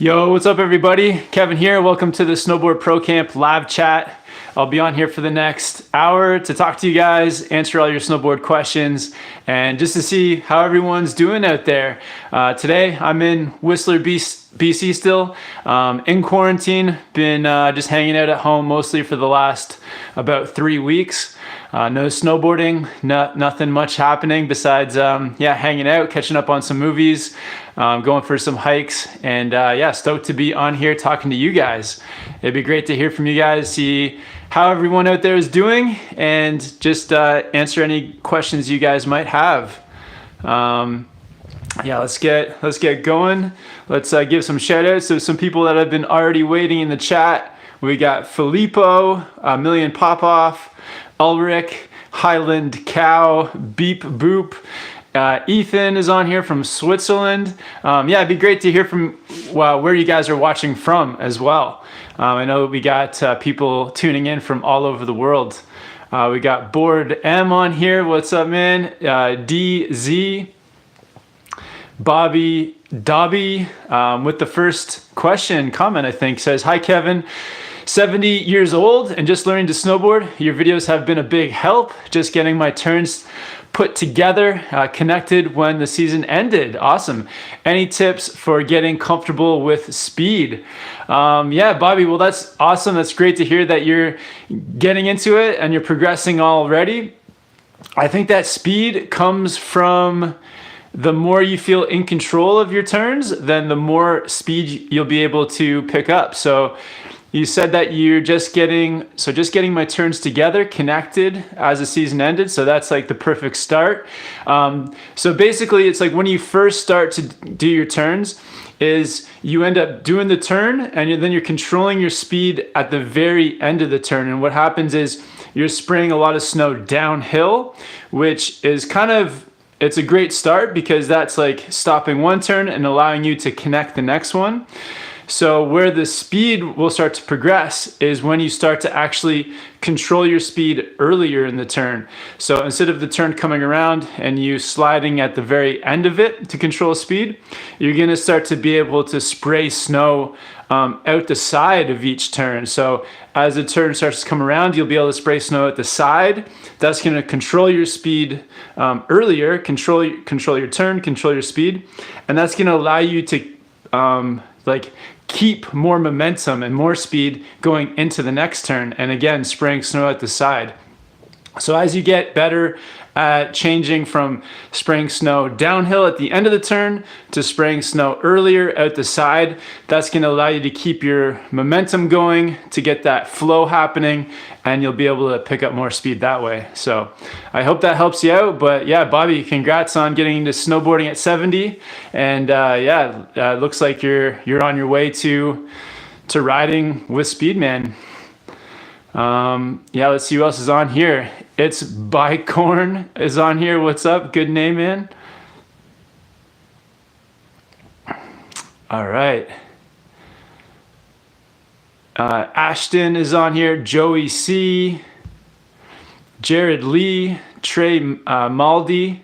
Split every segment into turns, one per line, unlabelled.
Yo, what's up everybody? Kevin here. Welcome to the Snowboardprocamp live chat. I'll be on here for the next hour to talk to you guys, answer all your snowboard questions, and just to see how everyone's doing out there. Today, I'm in Whistler, BC still, in quarantine. Been just hanging out at home mostly for the last about 3 weeks. No snowboarding, nothing much happening besides hanging out, catching up on some movies, going for some hikes, and stoked to be on here talking to you guys. It'd be great to hear from you guys, see how everyone out there is doing, and just answer any questions you guys might have. Let's get going. Let's give some shout outs to some people that have been already waiting in the chat. We got Filippo, Million Popoff, Ulrich, Highland Cow, Beep Boop. Ethan is on here from Switzerland. It'd be great to hear from where you guys are watching from as well. I know we got people tuning in from all over the world. We got Board M on here. What's up, man? DZ, Bobby, Dobby, with the first comment, I think, says, "Hi, Kevin. 70 years old and just learning to snowboard. Your videos have been a big help. Just getting my turns put together, connected when the season ended. Awesome. Any tips for getting comfortable with speed?" Bobby, well, that's awesome. That's great to hear that you're getting into it and you're progressing already. I think that speed comes from the more you feel in control of your turns, then the more speed you'll be able to pick up. So you said that you're just getting my turns together, connected as the season ended. So that's like the perfect start. So basically it's like when you first start to do your turns is you end up doing the turn and then you're controlling your speed at the very end of the turn. And what happens is you're spraying a lot of snow downhill, which is it's a great start because that's like stopping one turn and allowing you to connect the next one. So where the speed will start to progress is when you start to actually control your speed earlier in the turn. So instead of the turn coming around and you sliding at the very end of it to control speed, you're gonna start to be able to spray snow out the side of each turn. So as the turn starts to come around, you'll be able to spray snow at the side. That's gonna control your speed earlier, control your turn, control your speed, and that's gonna allow you to keep more momentum and more speed going into the next turn, and again spraying snow at the side. So as you get better at changing from spraying snow downhill at the end of the turn to spraying snow earlier out the side, that's going to allow you to keep your momentum going, to get that flow happening, and you'll be able to pick up more speed that way. So I hope that helps you out. But yeah, Bobby, congrats on getting into snowboarding at 70, and looks like you're on your way to riding with speed, man. Let's see who else is on here. It's Bicorn is on here. What's up? Good name, man. All right. Ashton is on here. Joey C. Jared Lee. Trey Maldi.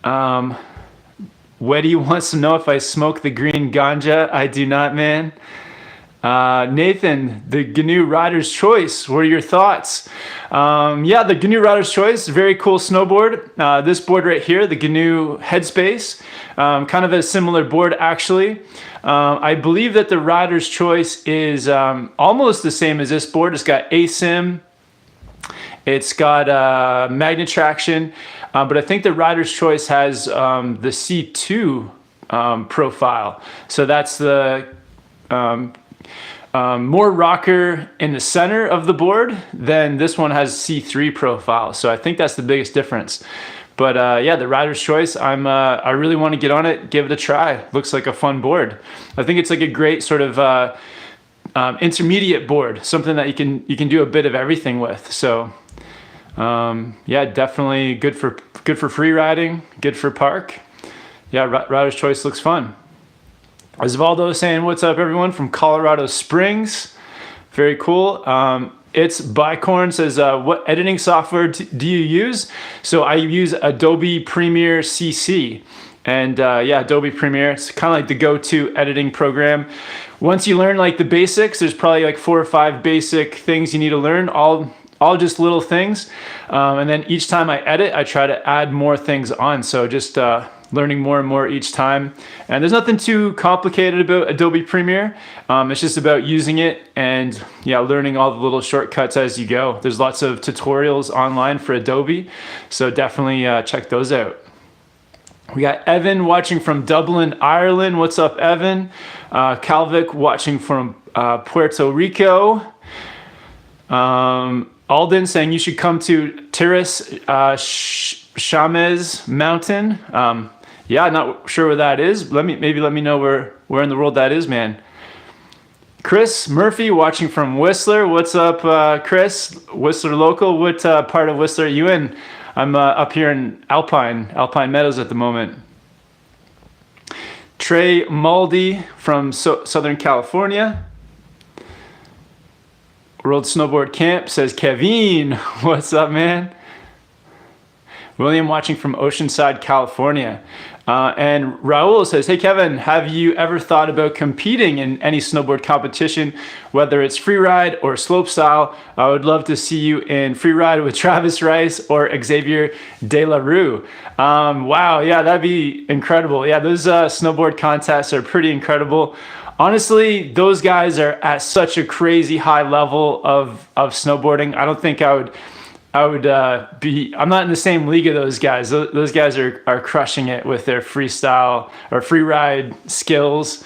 Weddy wants to know if I smoke the green ganja. I do not, man. Nathan, the GNU Rider's Choice, what are your thoughts? The GNU Rider's Choice, very cool snowboard. This board right here, the GNU Headspace, kind of a similar board actually. I believe that the Rider's Choice is almost the same as this board. It's got ASIM, it's got magnet traction, but I think the Rider's Choice has the C2 profile. So that's the more rocker in the center of the board, then this one has C3 profile. So I think that's the biggest difference. But the Rider's Choice, I really want to get on it, give it a try. Looks like a fun board. I think it's like a great sort of intermediate board, something that you can do a bit of everything with. So definitely good for free riding, good for park. Yeah, Rider's Choice looks fun. Osvaldo saying, what's up everyone from Colorado Springs. Very cool. It's Bicorn says, what editing software do you use? So I use Adobe Premiere CC. And yeah, Adobe Premiere, it's kind of like the go-to editing program. Once you learn like the basics, there's probably like 4 or 5 basic things you need to learn, all just little things. And then each time I edit, I try to add more things on. So just learning more and more each time. And there's nothing too complicated about Adobe Premiere. It's just about using it and yeah, learning all the little shortcuts as you go. There's lots of tutorials online for Adobe, so definitely check those out. We got Evan watching from Dublin, Ireland. What's up, Evan? Calvic watching from Puerto Rico. Alden saying you should come to Terrace Chames Mountain. Yeah, not sure where that is. Maybe let me know where in the world that is, man. Chris Murphy watching from Whistler. What's up, Chris? Whistler local. What part of Whistler are you in? I'm up here in Alpine Meadows at the moment. Trey Maldy from Southern California. World Snowboard Camp says Kevin. What's up, man? William watching from Oceanside, California. And Raul says, hey Kevin, have you ever thought about competing in any snowboard competition, whether it's freeride or slopestyle? I would love to see you in freeride with Travis Rice or Xavier De La Rue. Wow, yeah, that'd be incredible. Yeah, those snowboard contests are pretty incredible. Honestly, those guys are at such a crazy high level of snowboarding. I don't think I would I'm not in the same league of those guys. Those guys are crushing it with their freestyle or free ride skills.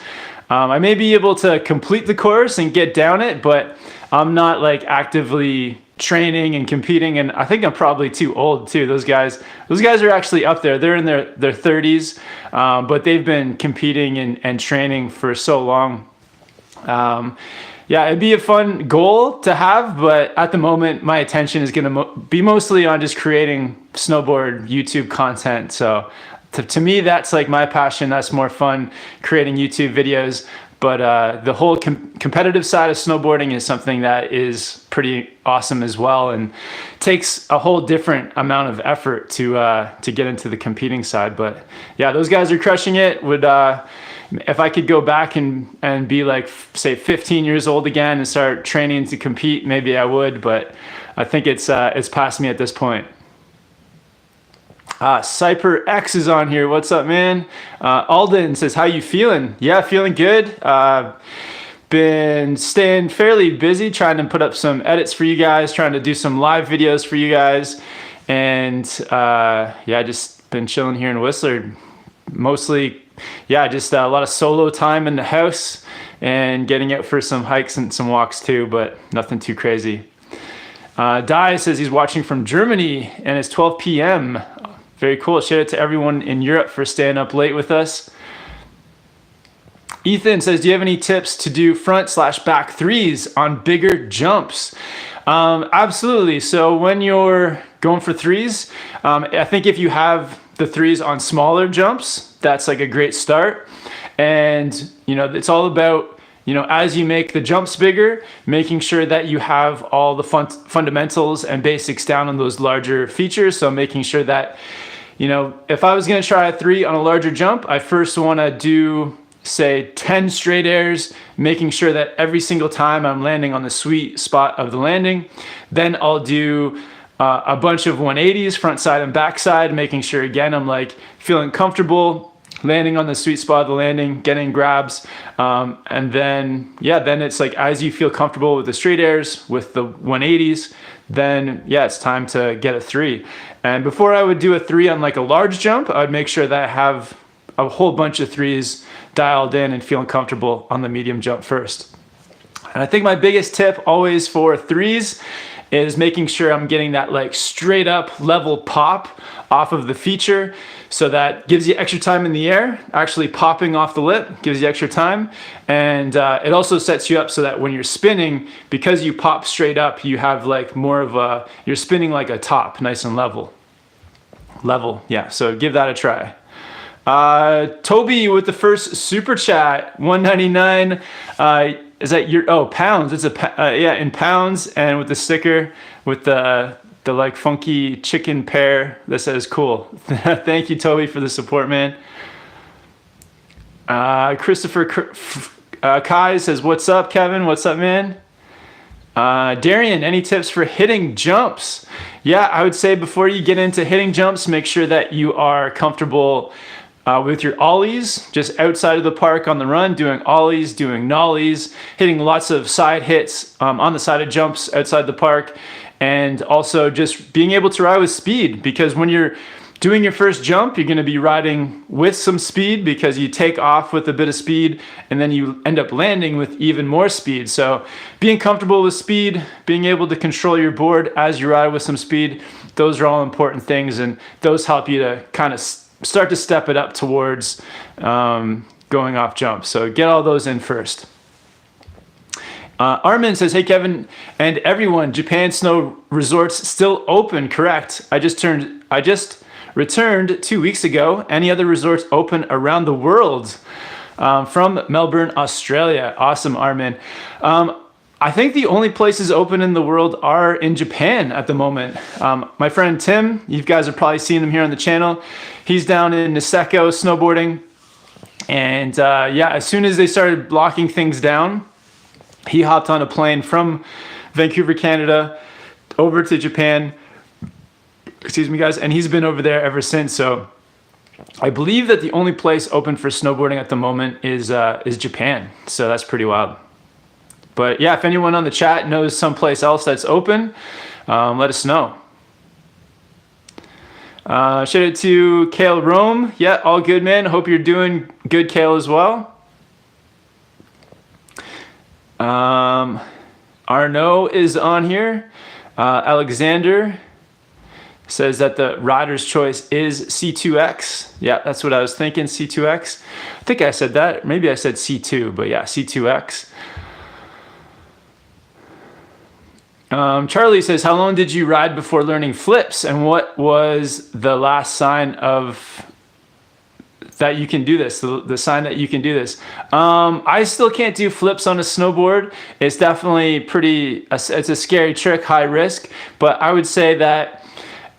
I may be able to complete the course and get down it, but I'm not like actively training and competing. And I think I'm probably too old too. Those guys are actually up there. They're in their 30s, but they've been competing and training for so long. Yeah, it'd be a fun goal to have, but at the moment, my attention is going to be mostly on just creating snowboard YouTube content. So to me, that's like my passion. That's more fun, creating YouTube videos. But the whole competitive side of snowboarding is something that is pretty awesome as well, and takes a whole different amount of effort to get into the competing side. But yeah, those guys are crushing it. If I could go back and be like, say, 15 years old again and start training to compete, maybe I would, but I think it's past me at this point. Cyper X is on here. What's up, man? Alden says, how you feeling? Yeah, feeling good. Been staying fairly busy, trying to put up some edits for you guys, trying to do some live videos for you guys. And yeah, just been chilling here in Whistler. Mostly, yeah, just a lot of solo time in the house and getting out for some hikes and some walks too, but nothing too crazy. Dai says he's watching from Germany and it's 12 p.m. Very cool. Shout out to everyone in Europe for staying up late with us. Ethan says, do you have any tips to do front/back threes on bigger jumps? Absolutely. So when you're going for threes, I think if you have the threes on smaller jumps, that's like a great start. And, you know, it's all about, you know, as you make the jumps bigger, making sure that you have all the fundamentals and basics down on those larger features. So making sure that, you know, if I was going to try a three on a larger jump, I first want to do, say, 10 straight airs, making sure that every single time I'm landing on the sweet spot of the landing. Then I'll do a bunch of 180s, front side and back side, making sure, again, I'm like feeling comfortable, landing on the sweet spot of the landing, getting grabs. And then, yeah, then it's like, as you feel comfortable with the straight airs, with the 180s, then yeah, it's time to get a three. And before I would do a three on like a large jump, I'd make sure that I have a whole bunch of threes dialed in and feeling comfortable on the medium jump first. And I think my biggest tip always for threes is making sure I'm getting that like straight up level pop off of the feature. So that gives you extra time in the air, actually popping off the lip gives you extra time. And it also sets you up so that when you're spinning, because you pop straight up, you have like more of a, you're spinning like a top, nice and level. Yeah, so give that a try. Toby with the first super chat, 199. Is that your, pounds? It's yeah, in pounds, and with the sticker with the like funky chicken pear that says cool. Thank you, Toby, for the support, man. Christopher Kai says, what's up, Kevin? What's up, man? Darian, any tips for hitting jumps? Yeah, I would say before you get into hitting jumps, make sure that you are comfortable with your ollies, just outside of the park on the run, doing ollies, doing nollies, hitting lots of side hits on the side of jumps outside the park, and also just being able to ride with speed, because when you're doing your first jump, you're going to be riding with some speed because you take off with a bit of speed and then you end up landing with even more speed. So being comfortable with speed, being able to control your board as you ride with some speed, those are all important things, and those help you to kind of start to step it up towards going off jumps. So get all those in first. Armin says, hey Kevin and everyone, Japan snow resorts still open, correct? I just returned 2 weeks ago. Any other resorts open around the world? From Melbourne, Australia. Awesome, Armin. I think the only places open in the world are in Japan at the moment. My friend Tim, you guys have probably seen him here on the channel. He's down in Niseko snowboarding. And yeah, as soon as they started locking things down, he hopped on a plane from Vancouver, Canada, over to Japan. Excuse me, guys. And he's been over there ever since. So I believe that the only place open for snowboarding at the moment is Japan. So that's pretty wild. But yeah, if anyone on the chat knows someplace else that's open, let us know. Shout out to Kale Rome. Yeah, all good, man. Hope you're doing good, Kale, as well. Arnaud is on here. Alexander says that the rider's choice is C2X. Yeah, that's what I was thinking, C2X. I think I said that. Maybe I said C2, but yeah, C2X. Charlie says, how long did you ride before learning flips? And what was the last sign of that you can do this, the sign that you can do this? I still can't do flips on a snowboard. It's definitely it's a scary trick, high risk, but I would say that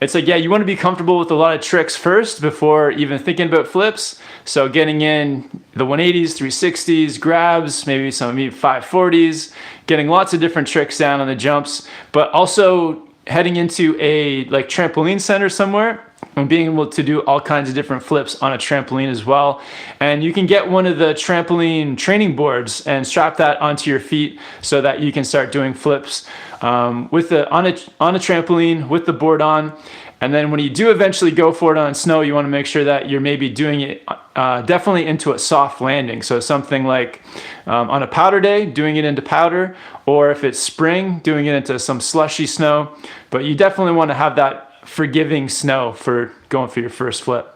it's like, yeah, you want to be comfortable with a lot of tricks first before even thinking about flips. So getting in the 180s, 360s, grabs, maybe 540s, getting lots of different tricks down on the jumps, but also heading into a like trampoline center somewhere and being able to do all kinds of different flips on a trampoline as well. And you can get one of the trampoline training boards and strap that onto your feet so that you can start doing flips on a trampoline with the board on. And then when you do eventually go for it on snow, you want to make sure that you're maybe doing it definitely into a soft landing. So something like on a powder day, doing it into powder, or if it's spring, doing it into some slushy snow. But you definitely want to have that forgiving snow for going for your first flip.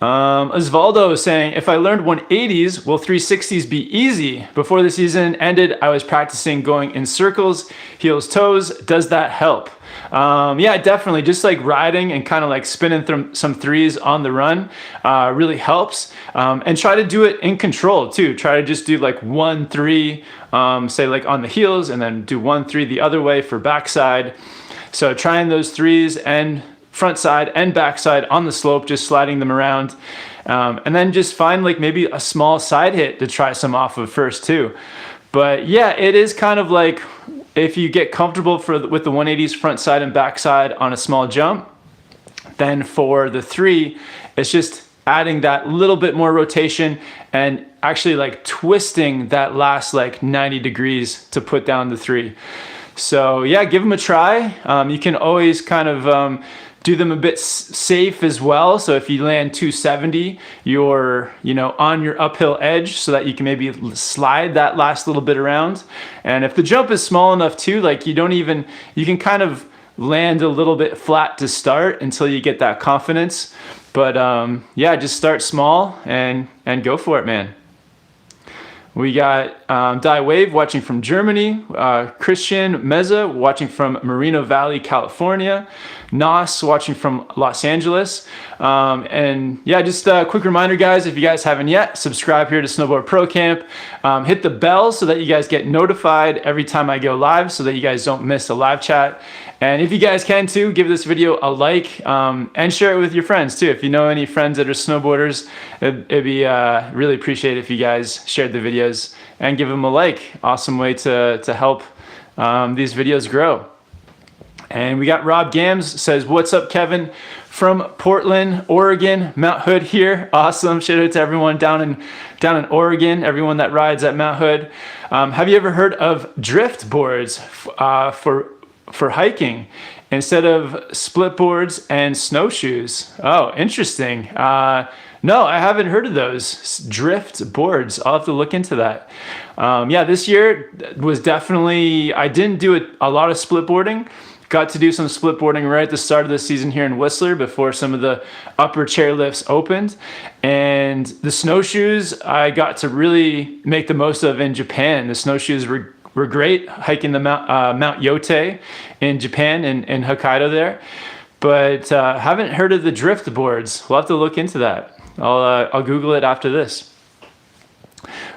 Osvaldo is saying, if I learned 180s, will 360s be easy? Before the season ended, I was practicing going in circles, heels, toes. Does that help? Yeah, definitely. Just like riding and kind of like spinning some threes on the run really helps. And try to do it in control too. Try to just do like 1-3, say like on the heels, and then do 1-3 the other way for backside. So trying those threes and front side and back side on the slope, just sliding them around. And then just find like maybe a small side hit to try some off of first too. But yeah, it is kind of like if you get comfortable with the 180s front side and back side on a small jump, then for the 3, it's just adding that little bit more rotation and actually like twisting that last like 90 degrees to put down the 3. So yeah, give them a try. You can always kind of do them a bit safe as well. So if you land 270, you're on your uphill edge so that you can maybe slide that last little bit around. And if the jump is small enough too, like you can kind of land a little bit flat to start until you get that confidence. But yeah, just start small and go for it, man. We got Die Wave watching from Germany, Christian Meza watching from Moreno Valley, California, Nos watching from Los Angeles. And yeah, just a quick reminder, guys, if you guys haven't yet, subscribe here to Snowboard Pro Camp. Hit the bell so that you guys get notified every time I go live so that you guys don't miss a live chat. And if you guys can too, give this video a like and share it with your friends too. If you know any friends that are snowboarders, it'd be really appreciated if you guys shared the videos and give them a like. Awesome way to help these videos grow. And we got Rob Gams says, "What's up, Kevin? From Portland, Oregon, Mount Hood here." Awesome. Shout out to everyone down in Oregon, everyone that rides at Mount Hood. Have you ever heard of drift boards for hiking instead of split boards and snowshoes? Oh, interesting. No, I haven't heard of those drift boards. I'll have to look into that. Yeah, this year was definitely, I didn't do a lot of split boarding. Got to do some split boarding right at the start of the season here in Whistler before some of the upper chairlifts opened. And the snowshoes I got to really make the most of in Japan. The snowshoes were great hiking the Mount Yote in Japan in Hokkaido there. But haven't heard of the drift boards. We'll have to look into that. I'll Google it after this.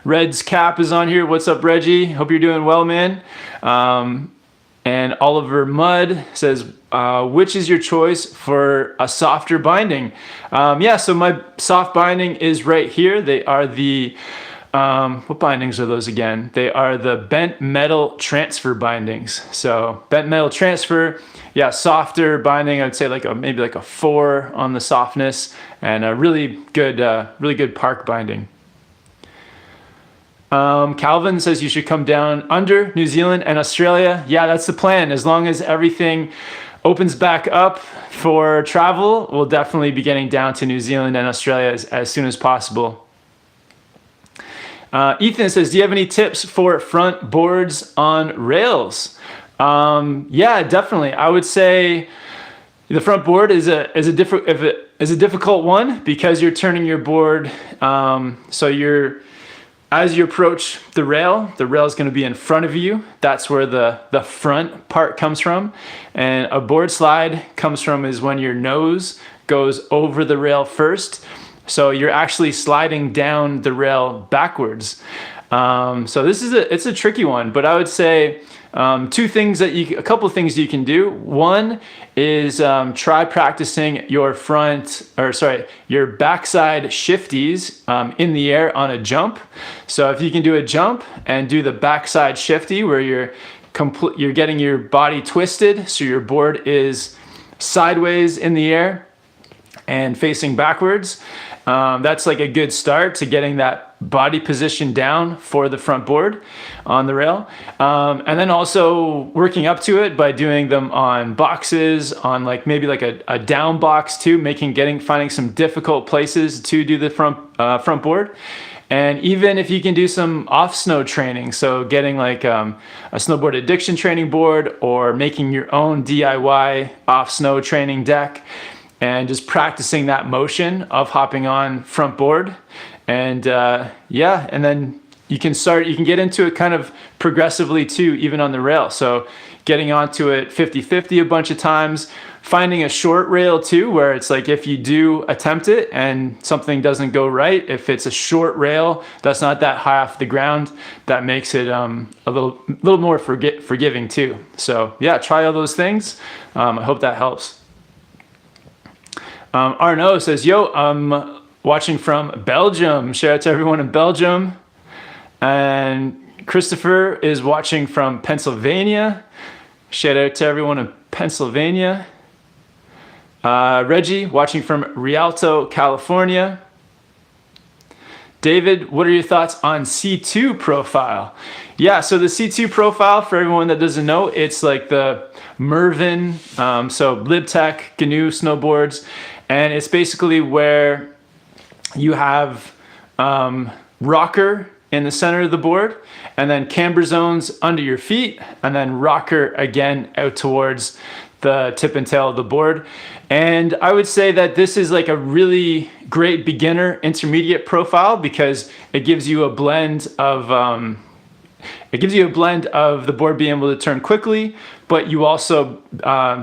Red's Cap is on here. What's up, Reggie? Hope you're doing well, man. And Oliver Mudd says, which is your choice for a softer binding? Yeah, so my soft binding is right here. They are the, what bindings are those again? They are the bent metal transfer bindings. So bent metal transfer, yeah, softer binding. I'd say maybe like a 4 on the softness, and a really good park binding. Calvin says you should come down under New Zealand and Australia. Yeah, that's the plan. As long as everything opens back up for travel, we'll definitely be getting down to New Zealand and Australia as soon as possible. Ethan says, do you have any tips for front boards on rails? Yeah, definitely. I would say the front board is a difficult one because you're turning your board. As you approach the rail is going to be in front of you. That's where the front part comes from. And a board slide comes from is when your nose goes over the rail first. So you're actually sliding down the rail backwards. So it's a tricky one, but I would say a couple of things you can do. One is try practicing your backside shifties in the air on a jump. So if you can do a jump and do the backside shifty where you're getting your body twisted, so your board is sideways in the air and facing backwards. That's like a good start to getting that body position down for the front board on the rail. And then also working up to it by doing them on boxes, on maybe a down box too, finding some difficult places to do the front board. And even if you can do some off snow training, so getting a snowboard addiction training board or making your own DIY off snow training deck, and just practicing that motion of hopping on front board. And and then you can get into it kind of progressively too, even on the rail. So getting onto it 50-50 a bunch of times, finding a short rail too, where it's like if you do attempt it and something doesn't go right, if it's a short rail that's not that high off the ground, that makes it a little more forgiving too. So yeah, try all those things. I hope that helps. Arnaud says, yo, I'm watching from Belgium. Shout out to everyone in Belgium. And Christopher is watching from Pennsylvania. Shout out to everyone in Pennsylvania. Reggie watching from Rialto, California. David, what are your thoughts on C2 profile? Yeah, so the C2 profile, for everyone that doesn't know, it's like the Mervin, so Libtech, GNU snowboards. And it's basically where you have rocker in the center of the board, and then camber zones under your feet, and then rocker again out towards the tip and tail of the board. And I would say that this is like a really great beginner intermediate profile because it gives you a blend of the board being able to turn quickly, but you also,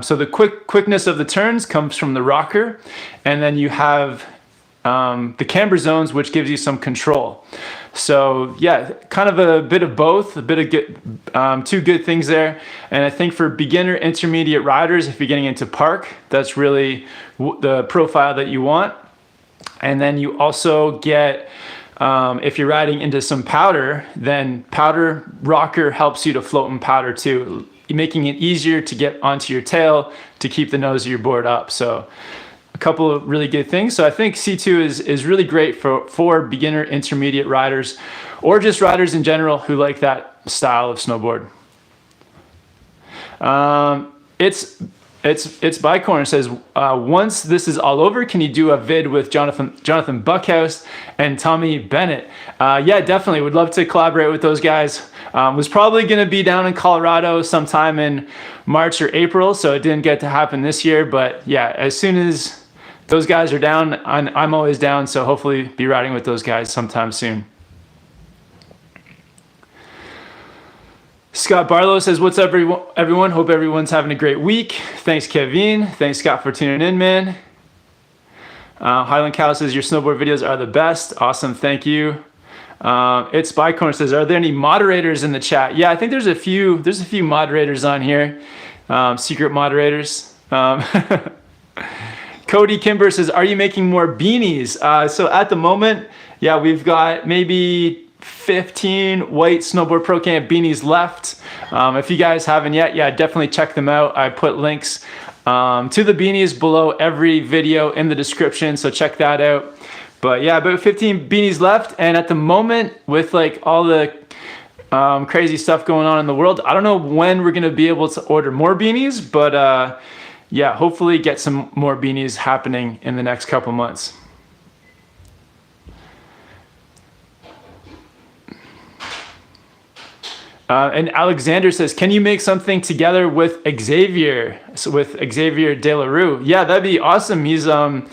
so the quickness of the turns comes from the rocker, and then you have the camber zones, which gives you some control. So yeah, kind of a bit of both, a bit of good, two good things there. And I think for beginner intermediate riders, if you're getting into park, that's really the profile that you want. And then you also get, if you're riding into some powder, then powder rocker helps you to float in powder too, making it easier to get onto your tail to keep the nose of your board up. So a couple of really good things. So I think C2 is really great for beginner intermediate riders, or just riders in general who like that style of snowboard. It's Bicorn says, once this is all over, can you do a vid with Jonathan Buckhouse and Tommy Bennett? Yeah, definitely. Would love to collaborate with those guys. Was probably going to be down in Colorado sometime in March or April, so it didn't get to happen this year. But yeah, as soon as those guys are down, I'm always down, so hopefully be riding with those guys sometime soon. Scott Barlow says, what's up, everyone? Hope everyone's having a great week. Thanks, Kevin. Thanks, Scott, for tuning in, man. Highland Cow says, your snowboard videos are the best. Awesome, thank you. It's Bicorn says, are there any moderators in the chat? Yeah, I think there's a few moderators on here, secret moderators. Cody Kimber says, are you making more beanies? So at the moment, yeah, we've got maybe 15 white Snowboardprocamp beanies left. If you guys haven't yet, yeah, definitely check them out. I put links to the beanies below every video in the description, so check that out. But yeah, about 15 beanies left, and at the moment, with like all the crazy stuff going on in the world, I don't know when we're gonna be able to order more beanies, but yeah, hopefully get some more beanies happening in the next couple months. And Alexander says, can you make something together with Xavier, De La Rue? Yeah, that'd be awesome. He's an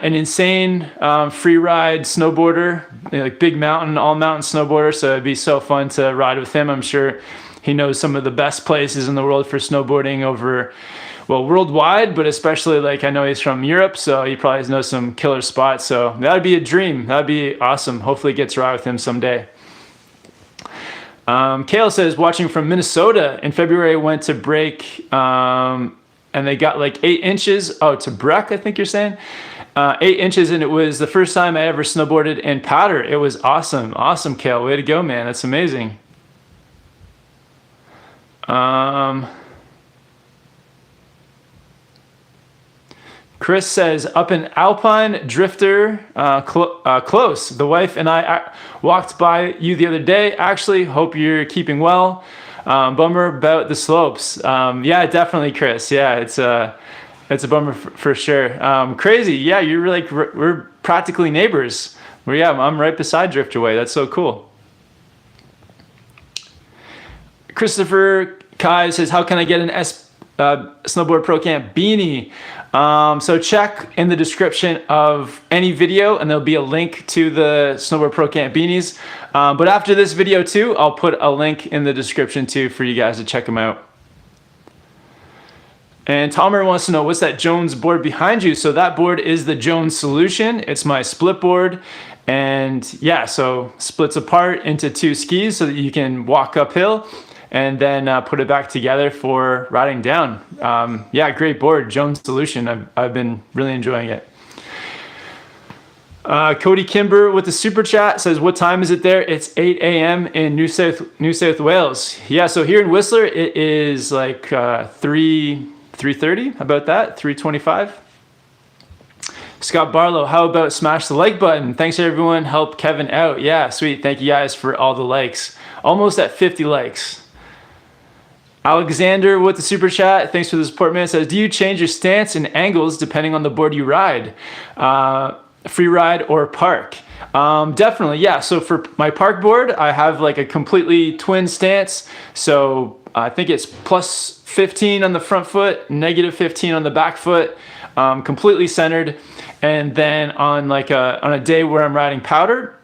insane free ride snowboarder, like big mountain, all mountain snowboarder. So it'd be so fun to ride with him. I'm sure he knows some of the best places in the world for snowboarding over, well, worldwide, but especially like I know he's from Europe, so he probably knows some killer spots. So that'd be a dream. That'd be awesome. Hopefully get to ride with him someday. Kale says, watching from Minnesota in February, went to break, and they got like 8 inches. Oh, to Breck, I think you're saying. 8 inches, and it was the first time I ever snowboarded in powder. It was awesome. Awesome, Kale. Way to go, man. That's amazing. Chris says, up in Alpine Drifter, close. The wife and I walked by you the other day. Actually, hope you're keeping well. Bummer about the slopes. Yeah, definitely, Chris. Yeah, it's a bummer for sure. Crazy. Yeah, you're like, we're practically neighbors. Yeah, I'm right beside Drifterway. That's so cool. Christopher Kai says, how can I get an S Snowboardprocamp beanie? So check in the description of any video, and there'll be a link to the Snowboardprocamp beanies. But after this video too, I'll put a link in the description too for you guys to check them out. And Tomer wants to know, what's that Jones board behind you? So that board is the Jones Solution. It's my split board. And yeah, so splits apart into 2 skis so that you can walk uphill, and then put it back together for riding down. Yeah, great board, Jones Solution. I've been really enjoying it. Cody Kimber with the super chat says, what time is it there? It's 8 a.m. in New South Wales. Yeah, so here in Whistler, it is like 3:30, about that, 3:25. Scott Barlow, how about smash the like button? Thanks everyone, help Kevin out. Yeah, sweet, thank you guys for all the likes. Almost at 50 likes. Alexander with the super chat, thanks for the support, man, says, do you change your stance and angles depending on the board you ride? Free ride or park? Definitely, yeah. So for my park board, I have like a completely twin stance. So I think it's plus 15 on the front foot, negative 15 on the back foot, completely centered. And then on like on a day where I'm riding powder,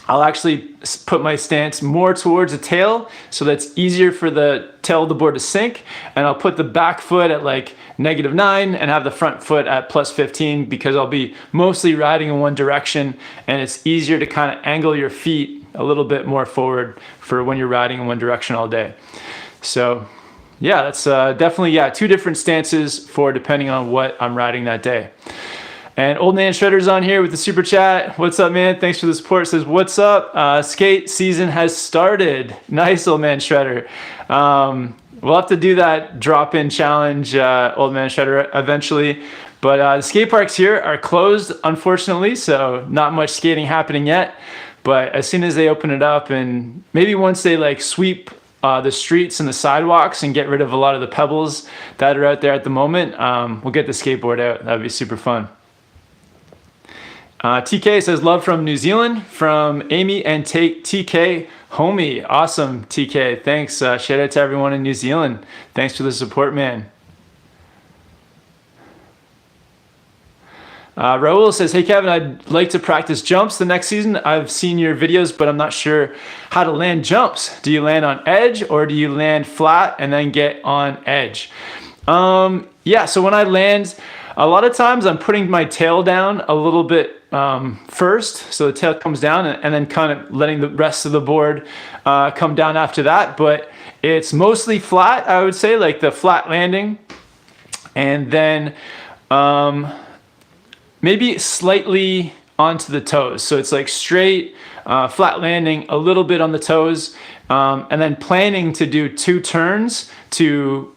I'll actually put my stance more towards the tail so that's easier for the tail of the board to sink. And I'll put the back foot at like -9 and have the front foot at +15 because I'll be mostly riding in one direction and it's easier to kind of angle your feet a little bit more forward for when you're riding in one direction all day. So yeah, that's definitely, yeah, 2 different stances for depending on what I'm riding that day. And Old Man Shredder's on here with the super chat. What's up, man? Thanks for the support. Says, what's up? Skate season has started. Nice, Old Man Shredder. We'll have to do that drop-in challenge, Old Man Shredder, eventually. But the skate parks here are closed, unfortunately, so not much skating happening yet. But as soon as they open it up, and maybe once they like sweep the streets and the sidewalks and get rid of a lot of the pebbles that are out there at the moment, we'll get the skateboard out. That'd be super fun. TK says, love from New Zealand, from Amy and TK homie. Awesome, TK. Thanks. Shout out to everyone in New Zealand. Thanks for the support, man. Raul says, hey Kevin, I'd like to practice jumps the next season. I've seen your videos, but I'm not sure how to land jumps. Do you land on edge or do you land flat and then get on edge? Yeah, so when I land, a lot of times I'm putting my tail down a little bit first, so the tail comes down and then kind of letting the rest of the board come down after that. But it's mostly flat, I would say, like the flat landing. And then maybe slightly onto the toes. So it's like straight, flat landing, a little bit on the toes, and then planning to do 2 turns to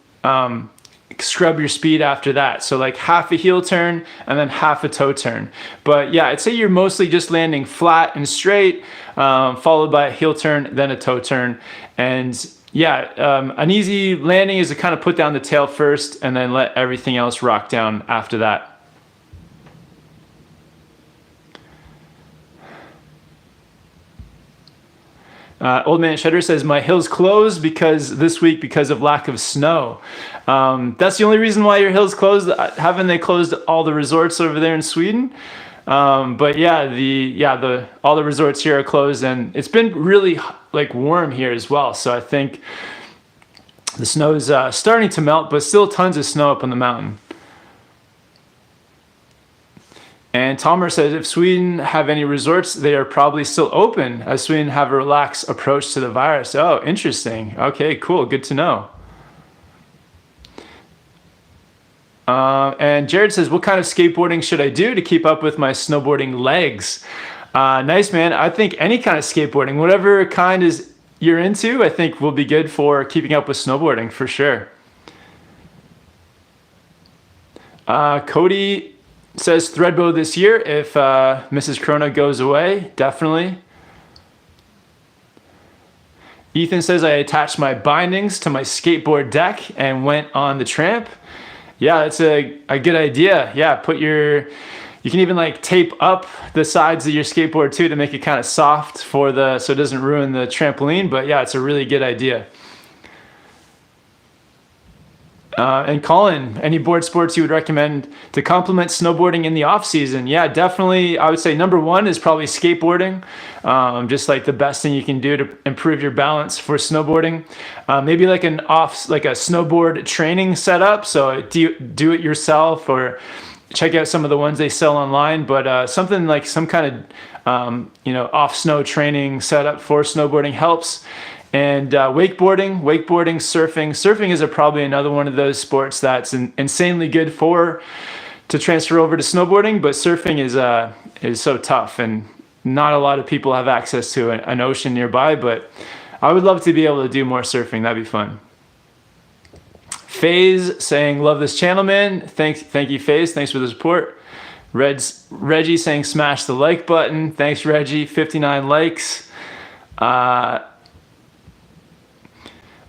scrub your speed after that. So like half a heel turn and then half a toe turn. But yeah, I'd say you're mostly just landing flat and straight, followed by a heel turn, then a toe turn. And yeah, an easy landing is to kind of put down the tail first and then let everything else rock down after that. Old Man Shedder says, my hill's closed this week because of lack of snow. That's the only reason why your hill's closed. Haven't they closed all the resorts over there in Sweden? But yeah, all the resorts here are closed, and it's been really like warm here as well. So I think the snow is starting to melt, but still tons of snow up on the mountain. And Tomer says, if Sweden have any resorts, they are probably still open, as Sweden have a relaxed approach to the virus. Oh, interesting. Okay, cool. Good to know. And Jared says, what kind of skateboarding should I do to keep up with my snowboarding legs? Nice, man. I think any kind of skateboarding, whatever kind you're into, I think will be good for keeping up with snowboarding for sure. Cody says Threadbow this year if Mrs. Corona goes away, definitely. Ethan says I attached my bindings to my skateboard deck and went on the tramp. Yeah, that's a good idea. Yeah, you can even like tape up the sides of your skateboard too to make it kind of soft so it doesn't ruin the trampoline. But yeah, it's a really good idea. And Colin, any board sports you would recommend to complement snowboarding in the off season? Yeah, definitely. I would say number 1 is probably skateboarding. Just like the best thing you can do to improve your balance for snowboarding. Maybe like a snowboard training setup. So do it yourself or check out some of the ones they sell online. But something like some kind of off snow training setup for snowboarding helps. And wakeboarding, surfing. Surfing is probably another one of those sports that's insanely good to transfer over to snowboarding, but surfing is so tough and not a lot of people have access to an ocean nearby, but I would love to be able to do more surfing. That'd be fun. FaZe saying, love this channel, man. Thank you, FaZe. Thanks for the support. Reggie saying, smash the like button. Thanks, Reggie. 59 likes.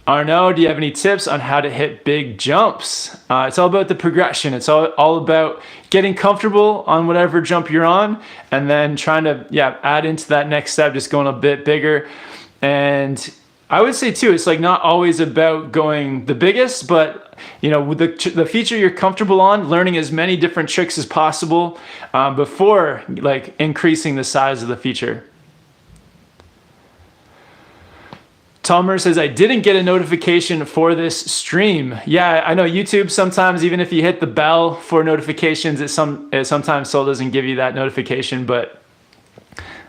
Arnaud, do you have any tips on how to hit big jumps? It's all about the progression. It's all about getting comfortable on whatever jump you're on and then trying to add into that next step, just going a bit bigger. And I would say too, it's like not always about going the biggest, but with the feature you're comfortable on, learning as many different tricks as possible before like increasing the size of the feature. Tomer says, I didn't get a notification for this stream. Yeah, I know YouTube sometimes, even if you hit the bell for notifications, it sometimes still doesn't give you that notification. But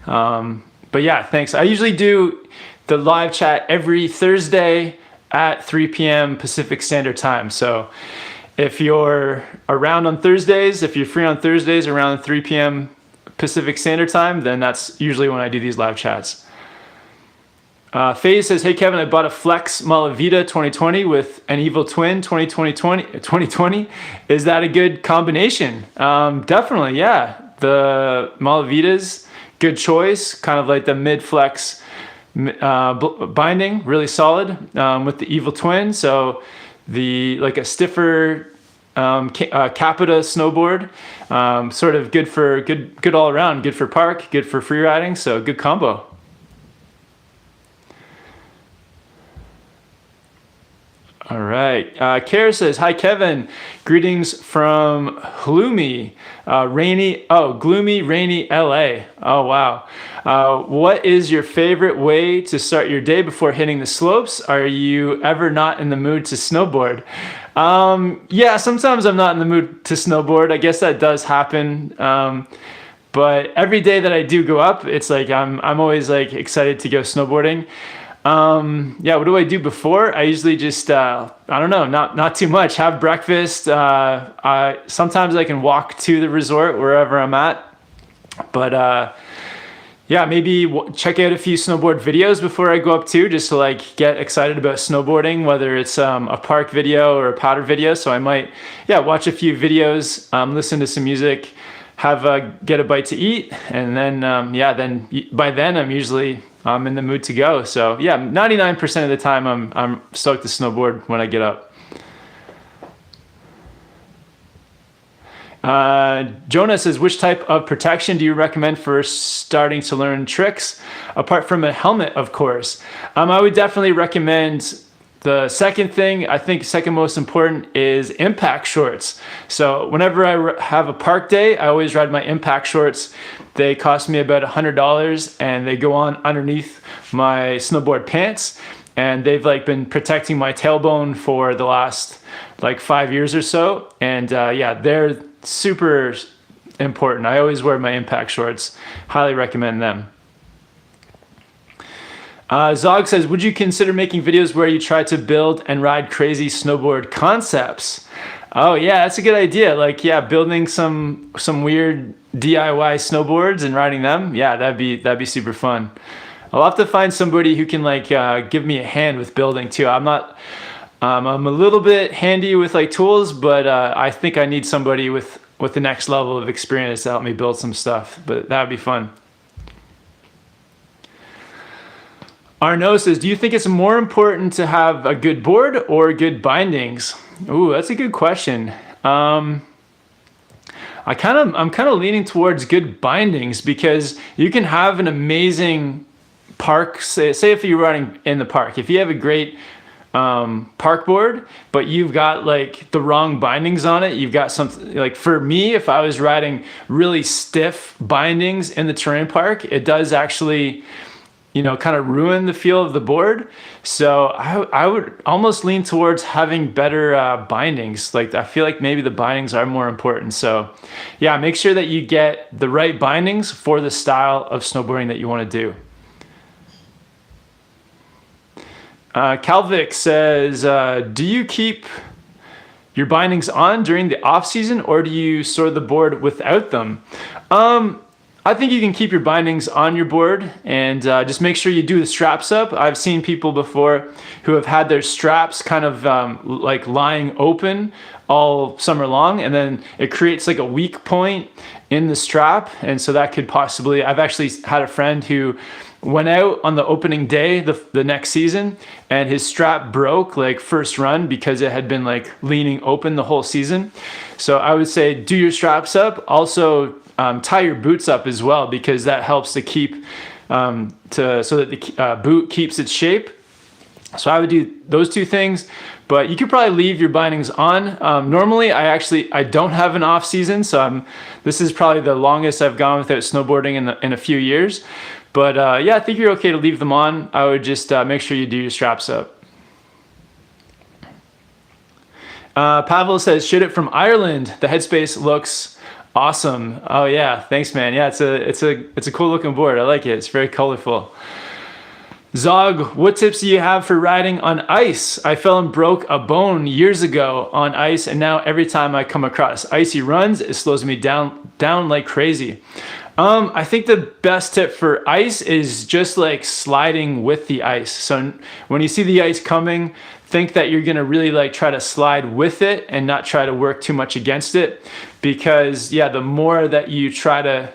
yeah, thanks. I usually do the live chat every Thursday at 3 p.m. Pacific Standard Time. So if you're around on Thursdays, if you're free on Thursdays around 3 p.m. Pacific Standard Time, then that's usually when I do these live chats. Faye says, hey Kevin, I bought a Flex Malavita 2020 with an Evil Twin 2020. Is that a good combination? Definitely, yeah. The Malavitas, good choice. Kind of like the mid-flex binding, really solid with the Evil Twin. So like a stiffer Capita snowboard, sort of good all around, good for park, good for free riding. So good combo. All right. Kara says, hi, Kevin. Greetings from gloomy, rainy LA. Oh, wow. What is your favorite way to start your day before hitting the slopes? Are you ever not in the mood to snowboard? Yeah, sometimes I'm not in the mood to snowboard. I guess that does happen. But every day that I do go up, it's like I'm always like excited to go snowboarding. Yeah, what do I do before? I usually just, I don't know, not too much. Have breakfast. Sometimes I can walk to the resort wherever I'm at. But yeah, maybe check out a few snowboard videos before I go up too, just to like get excited about snowboarding, whether it's a park video or a powder video. So I might, yeah, watch a few videos, listen to some music, get a bite to eat, and then then by then I'm in the mood to go. So yeah, 99% of the time I'm stoked to snowboard when I get up. Jonah says, which type of protection do you recommend for starting to learn tricks? Apart from a helmet, of course. I would definitely recommend the second thing. I think second most important is impact shorts. So whenever I have a park day, I always ride my impact shorts. They cost me about $100 and they go on underneath my snowboard pants. And they've like been protecting my tailbone for the last like 5 years or so. And yeah, they're super important. I always wear my impact shorts. Highly recommend them. Zog says, would you consider making videos where you try to build and ride crazy snowboard concepts? Oh yeah, that's a good idea. Like, yeah, building some weird DIY snowboards and riding them. Yeah, that'd be super fun. I'll have to find somebody who can like give me a hand with building too. I'm a little bit handy with like tools, but I think I need somebody with the next level of experience to help me build some stuff. But that'd be fun. Arnaud says, do you think it's more important to have a good board or good bindings? Ooh, that's a good question. I'm kind of leaning towards good bindings because you can have an amazing park. Say if you're riding in the park, if you have a great park board, but you've got like the wrong bindings on it, you've got something like, for me, if I was riding really stiff bindings in the terrain park, it does actually, kind of ruin the feel of the board. So I would almost lean towards having better bindings. Like, I feel like maybe the bindings are more important. So yeah, make sure that you get the right bindings for the style of snowboarding that you want to do. Calvic says, do you keep your bindings on during the off season or do you store the board without them? I think you can keep your bindings on your board and just make sure you do the straps up. I've seen people before who have had their straps kind of like lying open all summer long, and then it creates like a weak point in the strap. And so that could possibly, I've actually had a friend who went out on the opening day the next season and his strap broke like first run because it had been like leaning open the whole season. So I would say do your straps up. Also tie your boots up as well, because that helps to keep so that the boot keeps its shape. So I would do those two things, but you could probably leave your bindings on. Normally, I don't have an off season, so this is probably the longest I've gone without snowboarding in a few years. But yeah, I think you're okay to leave them on. I would just make sure you do your straps up. Pavel says, "Shit it from Ireland. The headspace looks awesome." Oh yeah, thanks, man. Yeah, it's a cool looking board. I like it. It's very colorful. Zog, what tips do you have for riding on ice? I fell and broke a bone years ago on ice, and now every time I come across icy runs, it slows me down like crazy. I think the best tip for ice is just like sliding with the ice. So when you see the ice coming, think that you're gonna really like try to slide with it and not try to work too much against it, because yeah, the more that you try to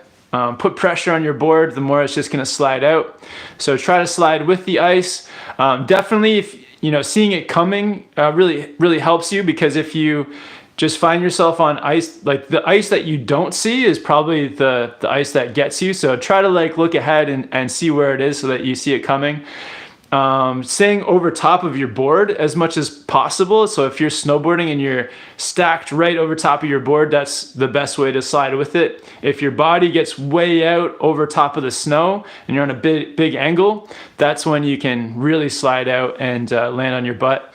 put pressure on your board, the more it's just gonna slide out. So try to slide with the ice. Definitely, if seeing it coming really helps you, because if you just find yourself on ice, like the ice that you don't see is probably the ice that gets you. So try to like look ahead and see where it is so that you see it coming. Staying over top of your board as much as possible. So if you're snowboarding and you're stacked right over top of your board, that's the best way to slide with it. If your body gets way out over top of the snow and you're on a big angle, that's when you can really slide out and land on your butt.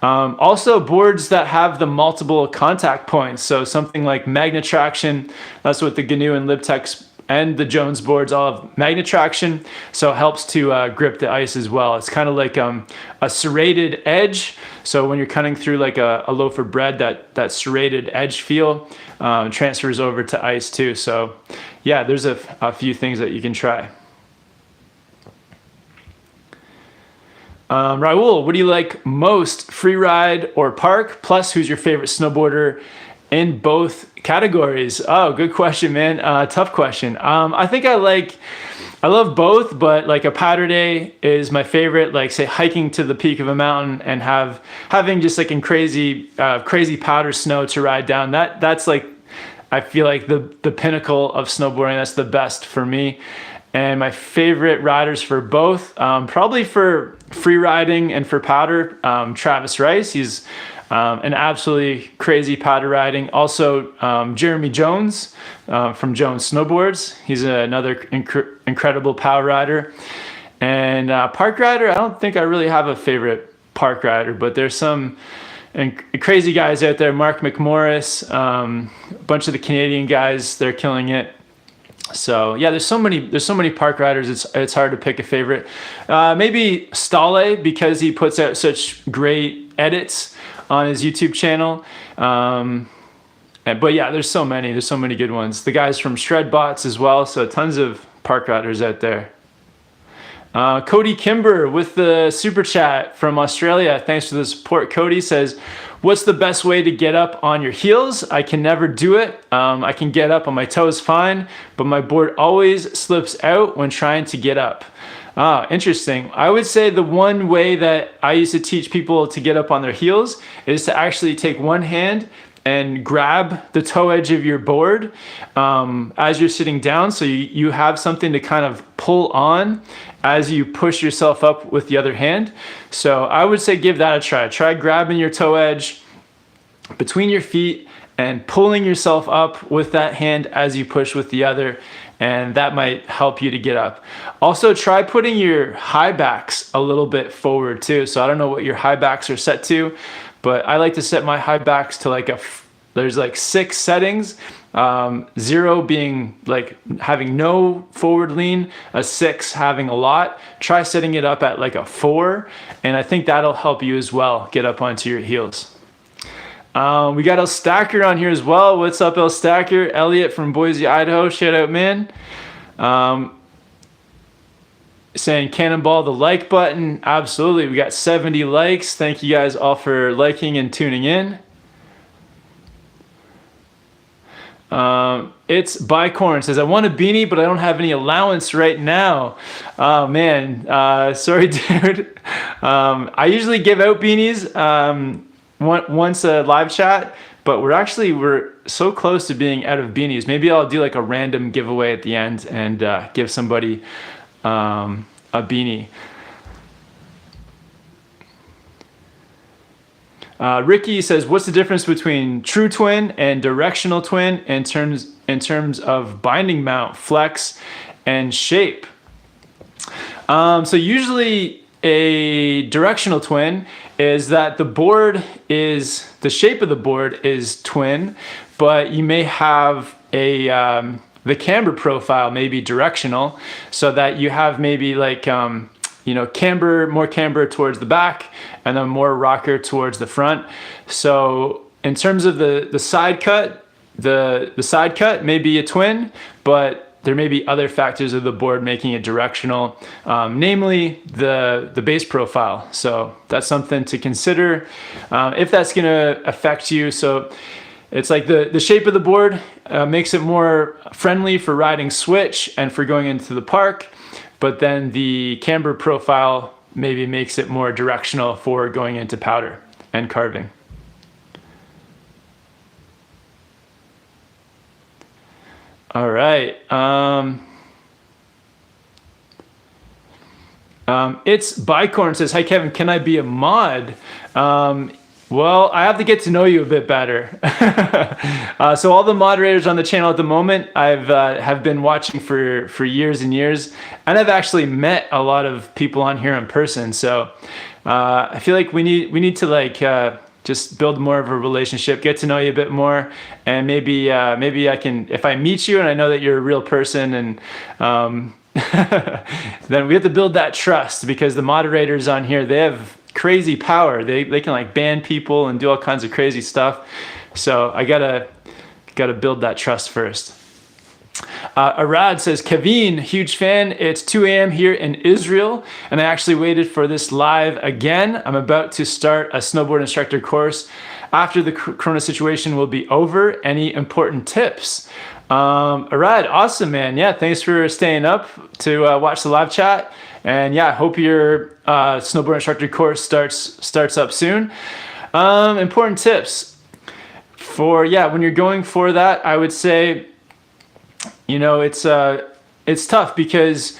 Also, boards that have the multiple contact points. So something like magnet traction, that's what the GNU and Libtex and the Jones boards all have magnet traction, so it helps to grip the ice as well. It's kind of like a serrated edge. So when you're cutting through like a loaf of bread, that serrated edge feel transfers over to ice too. So yeah, there's a few things that you can try. Raul, what do you like most, free ride or park? Plus, who's your favorite snowboarder in both categories? Oh, good question, man. Tough question. I think I love both, but like a powder day is my favorite. Like say hiking to the peak of a mountain and having just like in crazy powder snow to ride down. That's like, I feel like the pinnacle of snowboarding. That's the best for me. And my favorite riders for both, probably for free riding and for powder, Travis Rice. He's an absolutely crazy powder riding. Also, Jeremy Jones from Jones Snowboards. He's another incredible powder rider. And park rider, I don't think I really have a favorite park rider, but there's some crazy guys out there. Mark McMorris, a bunch of the Canadian guys, they're killing it. So yeah, there's so many park riders. It's hard to pick a favorite. Maybe Stale, because he puts out such great edits on his YouTube channel. But yeah, there's so many good ones. The guys from Shredbots as well. So tons of park riders out there. Cody Kimber with the super chat from Australia. Thanks for the support. Cody says, "What's the best way to get up on your heels? I can never do it. I can get up on my toes fine, but my board always slips out when trying to get up." Interesting. I would say the one way that I used to teach people to get up on their heels is to actually take one hand and grab the toe edge of your board as you're sitting down, so you have something to kind of pull on as you push yourself up with the other hand. So I would say give that a try. Try grabbing your toe edge between your feet and pulling yourself up with that hand as you push with the other, and that might help you to get up. Also, try putting your high backs a little bit forward too. So I don't know what your high backs are set to, but I like to set my high backs to like there's like 6 settings. 0 being like having no forward lean, a 6 having a lot. Try setting it up at like a 4, and I think that'll help you as well get up onto your heels. We got El Stacker on here as well. What's up, El Stacker? Elliot from Boise, Idaho. Shout out, man. Saying cannonball the like button. Absolutely. We got 70 likes. Thank you guys all for liking and tuning in. It's Bicorn says, "I want a beanie, but I don't have any allowance right now." Oh man, sorry, dude. I usually give out beanies once a live chat, but we're so close to being out of beanies. Maybe I'll do like a random giveaway at the end and give somebody a beanie. Ricky says, what's the difference between true twin and directional twin in terms of binding mount, flex, and shape? So usually a directional twin is that the shape of the board is twin, but you may have the camber profile may be directional, so that you have maybe like more camber towards the back and then more rocker towards the front. So in terms of the side cut, the side cut may be a twin, but there may be other factors of the board making it directional, namely the base profile. So that's something to consider if that's going to affect you. So it's like the shape of the board makes it more friendly for riding switch and for going into the park, but then the camber profile maybe makes it more directional for going into powder and carving. All right. It's Bicorn says, hi Kevin, can I be a mod? Well, I have to get to know you a bit better. So all the moderators on the channel at the moment, have been watching for years and years, and I've actually met a lot of people on here in person. So I feel like we need to just build more of a relationship, get to know you a bit more, and maybe I can, if I meet you and I know that you're a real person, and then we have to build that trust, because the moderators on here, they have crazy power. They can like ban people and do all kinds of crazy stuff. So I gotta build that trust first. Arad says, Kevin, huge fan. It's 2 a.m. here in Israel, and I actually waited for this live again. I'm about to start a snowboard instructor course after the Corona situation will be over. Any important tips? Arad, awesome, man. Yeah, thanks for staying up to watch the live chat. And yeah, I hope your snowboard instructor course starts up soon. Important tips when you're going for that, I would say, it's tough, because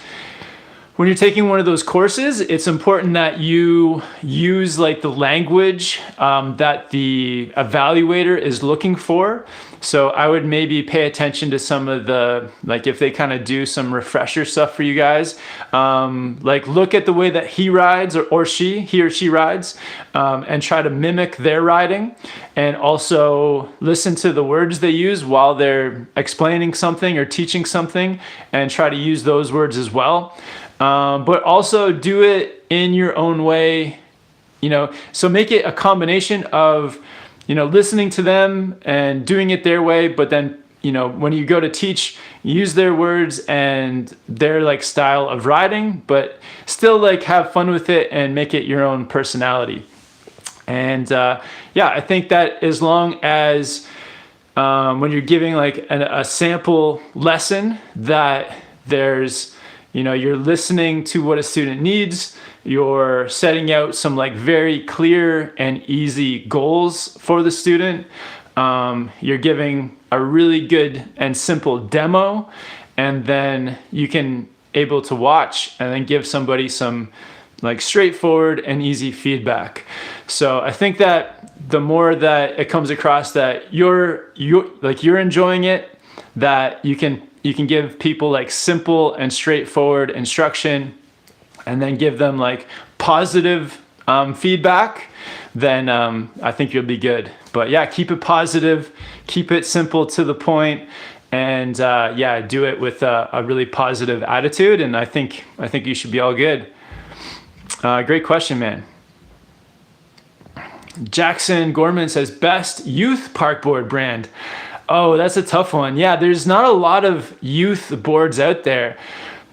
when you're taking one of those courses, it's important that you use like the language that the evaluator is looking for. So I would maybe pay attention to some of the, like if they kind of do some refresher stuff for you guys, like look at the way that he rides he or she rides, and try to mimic their riding, and also listen to the words they use while they're explaining something or teaching something, and try to use those words as well. But also do it in your own way, so make it a combination of, listening to them and doing it their way, but then, when you go to teach, use their words and their like style of riding, but still like have fun with it and make it your own personality. And I think that as long as when you're giving like a sample lesson, that there's, you're listening to what a student needs, you're setting out some like very clear and easy goals for the student, you're giving a really good and simple demo, and then you can able to watch and then give somebody some like straightforward and easy feedback. So I think that the more that it comes across that you're enjoying it, that you can give people like simple and straightforward instruction, and then give them like positive feedback, then I think you'll be good. But yeah, keep it positive, keep it simple to the point, and do it with a really positive attitude, and I think you should be all good. Great question, man. Jackson Gorman says, best youth parkboard brand. Oh, that's a tough one. Yeah, there's not a lot of youth boards out there.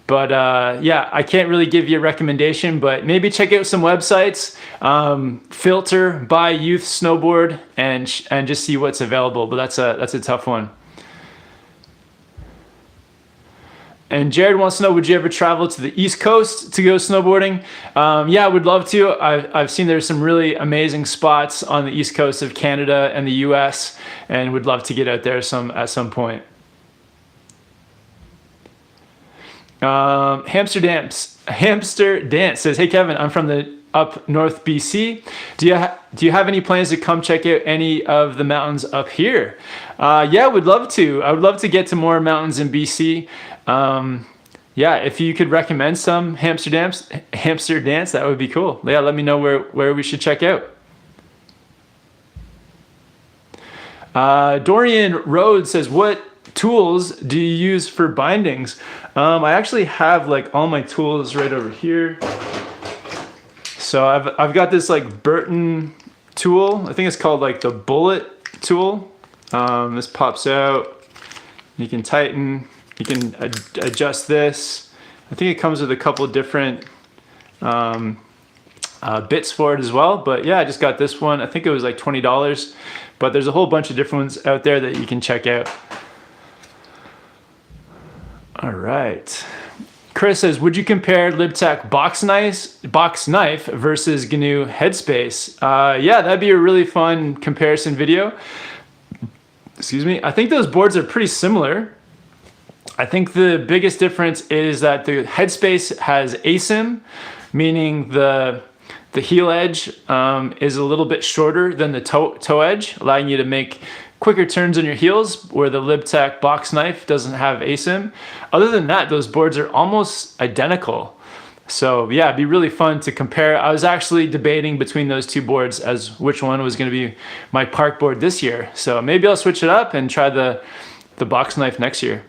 But I can't really give you a recommendation, but maybe check out some websites, filter by youth snowboard, and just see what's available. But that's a tough one. And Jared wants to know, would you ever travel to the East Coast to go snowboarding? Yeah, I would love to. I've seen there's some really amazing spots on the East Coast of Canada and the US, and would love to get out there at some point. Hamster Dance says, hey Kevin, I'm from the up North BC. Do you have any plans to come check out any of the mountains up here? Yeah, would love to. I would love to get to more mountains in BC. Yeah, if you could recommend some hamster dance, that would be cool. Yeah, let me know where we should check out. Dorian Rhodes says, what tools do you use for bindings? I actually have like all my tools right over here. So I've got this like Burton tool. I think it's called like the bullet tool. This pops out. You can tighten. You can adjust this. I think it comes with a couple of different bits for it as well. But yeah, I just got this one. I think it was like $20. But there's a whole bunch of different ones out there that you can check out. All right. Chris says, would you compare LibTech box knife versus GNU Headspace? Yeah, that'd be a really fun comparison video. Excuse me. I think those boards are pretty similar. I think the biggest difference is that the Headspace has ASIM, meaning the heel edge is a little bit shorter than the toe edge, allowing you to make quicker turns on your heels, where the LibTech box knife doesn't have ASIM. Other than that, those boards are almost identical. So yeah, it'd be really fun to compare. I was actually debating between those two boards as which one was going to be my park board this year. So maybe I'll switch it up and try the box knife next year.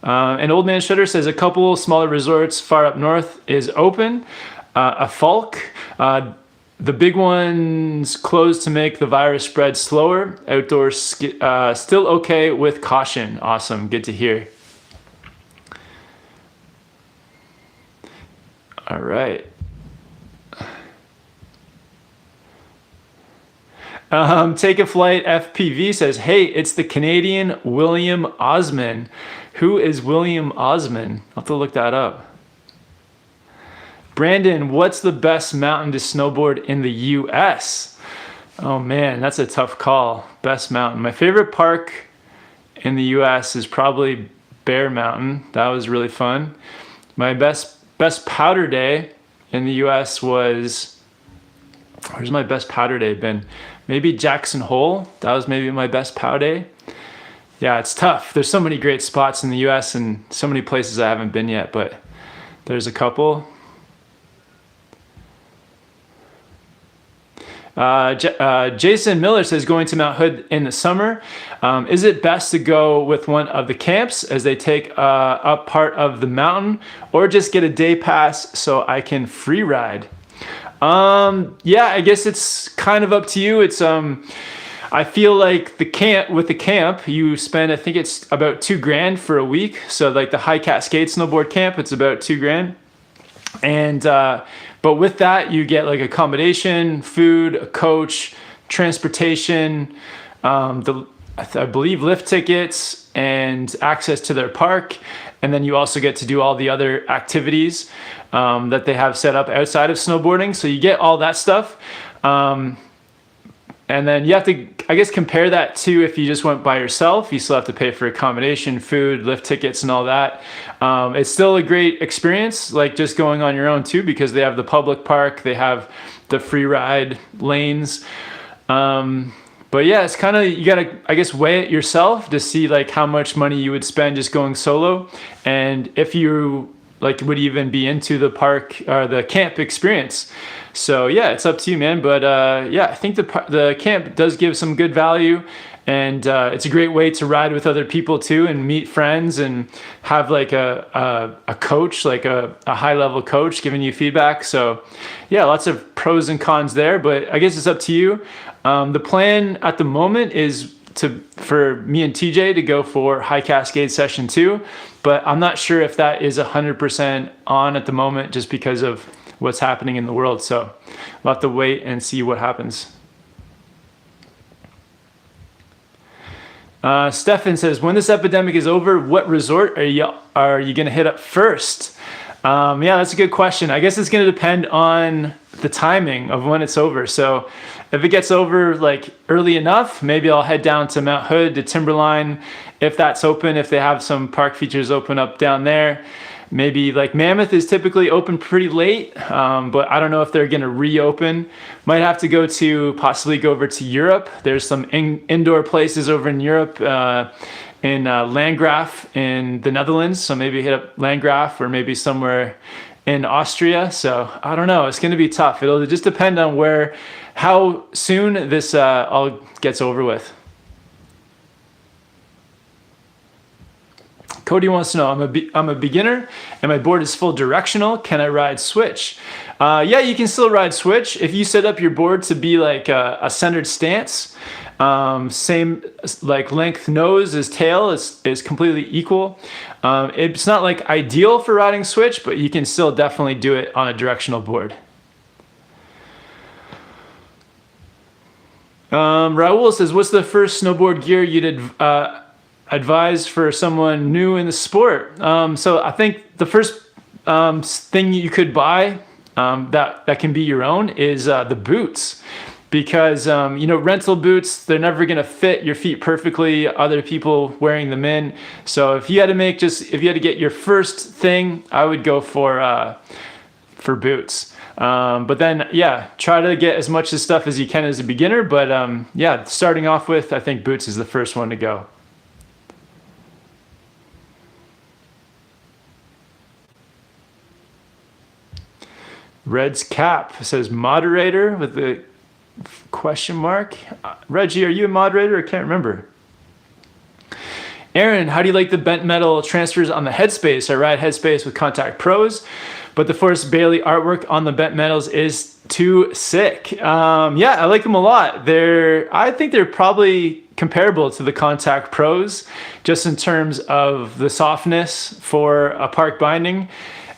And Old Man Shutter says a couple smaller resorts far up north is open. A Falk, the big ones closed to make the virus spread slower. Outdoors still okay with caution. Awesome, good to hear. All right. Take a Flight FPV says, hey, it's the Canadian William Osman. Who is William Osman? I'll have to look that up. Brandon, what's the best mountain to snowboard in the US? Oh man, that's a tough call. Best mountain. My favorite park in the US is probably Bear Mountain. That was really fun. My best powder day in the US was, where's my best powder day been? Maybe Jackson Hole. That was maybe my best pow day. Yeah, it's tough. There's so many great spots in the US and so many places I haven't been yet, but there's a couple. Jason Miller says, going to Mount Hood in the summer. Is it best to go with one of the camps as they take up part of the mountain, or just get a day pass so I can free ride? Yeah, I guess it's kind of up to you. It's I feel like the camp you spend, I think it's about $2,000 for a week. So like the High Cascade snowboard camp, it's about $2,000. And but with that, you get like accommodation, food, a coach, transportation, I believe lift tickets, and access to their park. And then you also get to do all the other activities that they have set up outside of snowboarding. So you get all that stuff. And then you have to, I guess, compare that to if you just went by yourself. You still have to pay for accommodation, food, lift tickets, and all that. It's still a great experience, like just going on your own too, because they have the public park, they have the free ride lanes. But yeah, it's kind of, you gotta, I guess, weigh it yourself to see like how much money you would spend just going solo, and if you like would even be into the park or the camp experience. So yeah, it's up to you, man. But yeah, I think the camp does give some good value, and it's a great way to ride with other people too, and meet friends, and have like a coach, like a high level coach giving you feedback. So yeah, lots of pros and cons there, but I guess it's up to you. The plan at the moment is for me and TJ to go for High Cascade Session 2, but I'm not sure if that is 100% on at the moment just because of what's happening in the world. So we'll have to wait and see what happens. Stefan says, when this epidemic is over, what resort are you going to hit up first? Yeah, that's a good question. I guess it's going to depend on the timing of when it's over. So if it gets over like early enough, maybe I'll head down to Mount Hood, to Timberline, if that's open, if they have some park features open up down there. Maybe like Mammoth is typically open pretty late, but I don't know if they're going to reopen. Might have to possibly go over to Europe. There's some indoor places over in Europe, in Landgraf in the Netherlands. So maybe hit up Landgraf, or maybe somewhere in Austria. So I don't know. It's going to be tough. It'll just depend on how soon this all gets over with. Cody wants to know, I'm a beginner and my board is full directional. Can I ride switch? Yeah, you can still ride switch. If you set up your board to be like a centered stance, same like length nose as tail is completely equal. It's not like ideal for riding switch, but you can still definitely do it on a directional board. Raul says, what's the first snowboard gear you'd advise for someone new in the sport? So I think the first thing you could buy that can be your own is the boots, because rental boots, they're never going to fit your feet perfectly, other people wearing them in. So if you had to get your first thing, I would go for boots. But then, yeah, try to get as much stuff as you can as a beginner. But yeah, starting off with, I think boots is the first one to go. Red's cap says moderator with the question mark. Reggie, are you a moderator? I can't remember. Aaron, how do you like the bent metal transfers on the headspace? I ride headspace with Contact Pros, but the Forrest Bailey artwork on the bent metals is too sick. Yeah, I like them a lot. I think they're probably comparable to the Contact Pros, just in terms of the softness for a park binding.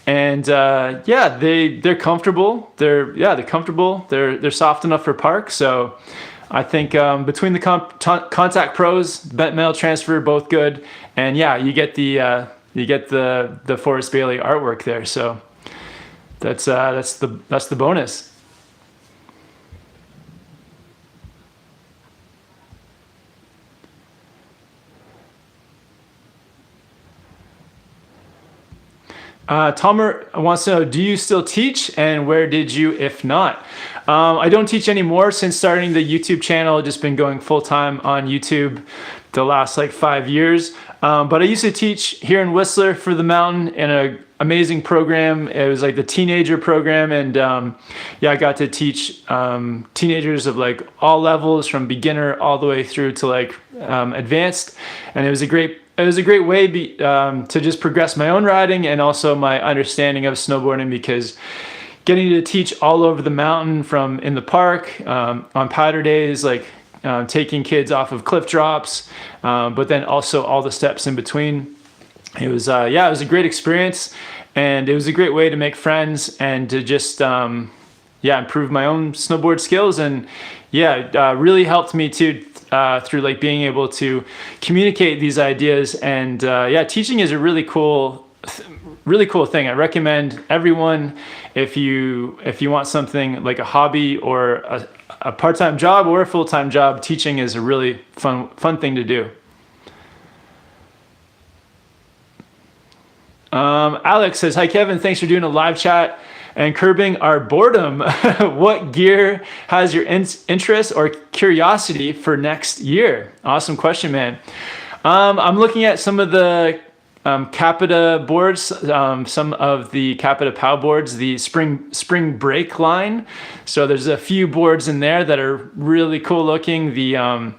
And yeah, they're comfortable. They're comfortable. They're soft enough for park. So I think between the Contact Pros, bent metal transfer, both good. And yeah, you get the Forrest Bailey artwork there. So that's the bonus. Tomer wants to know, do you still teach, and where did you if not? I don't teach anymore since starting the YouTube channel. I've just been going full-time on YouTube the last like 5 years. But I used to teach here in Whistler for the mountain in an amazing program. It was like the teenager program, and yeah, I got to teach teenagers of like all levels, from beginner all the way through to like advanced, and it was a great way to just progress my own riding and also my understanding of snowboarding, because getting to teach all over the mountain, from in the park, on powder days, like taking kids off of cliff drops, but then also all the steps in between. It was, yeah, it was a great experience, and it was a great way to make friends and to just, yeah, improve my own snowboard skills. And yeah, really helped me too, through like being able to communicate these ideas. And yeah, teaching is a really cool thing. I recommend everyone, if you want something like a hobby or a part-time job or a full-time job, teaching is a really fun thing to do. Alex says, hi Kevin, thanks for doing a live chat and curbing our boredom. What gear has your interest or curiosity for next year? Awesome question, man. I'm looking at some of the Capita boards, some of the Capita POW boards, the spring break line. So there's a few boards in there that are really cool looking. The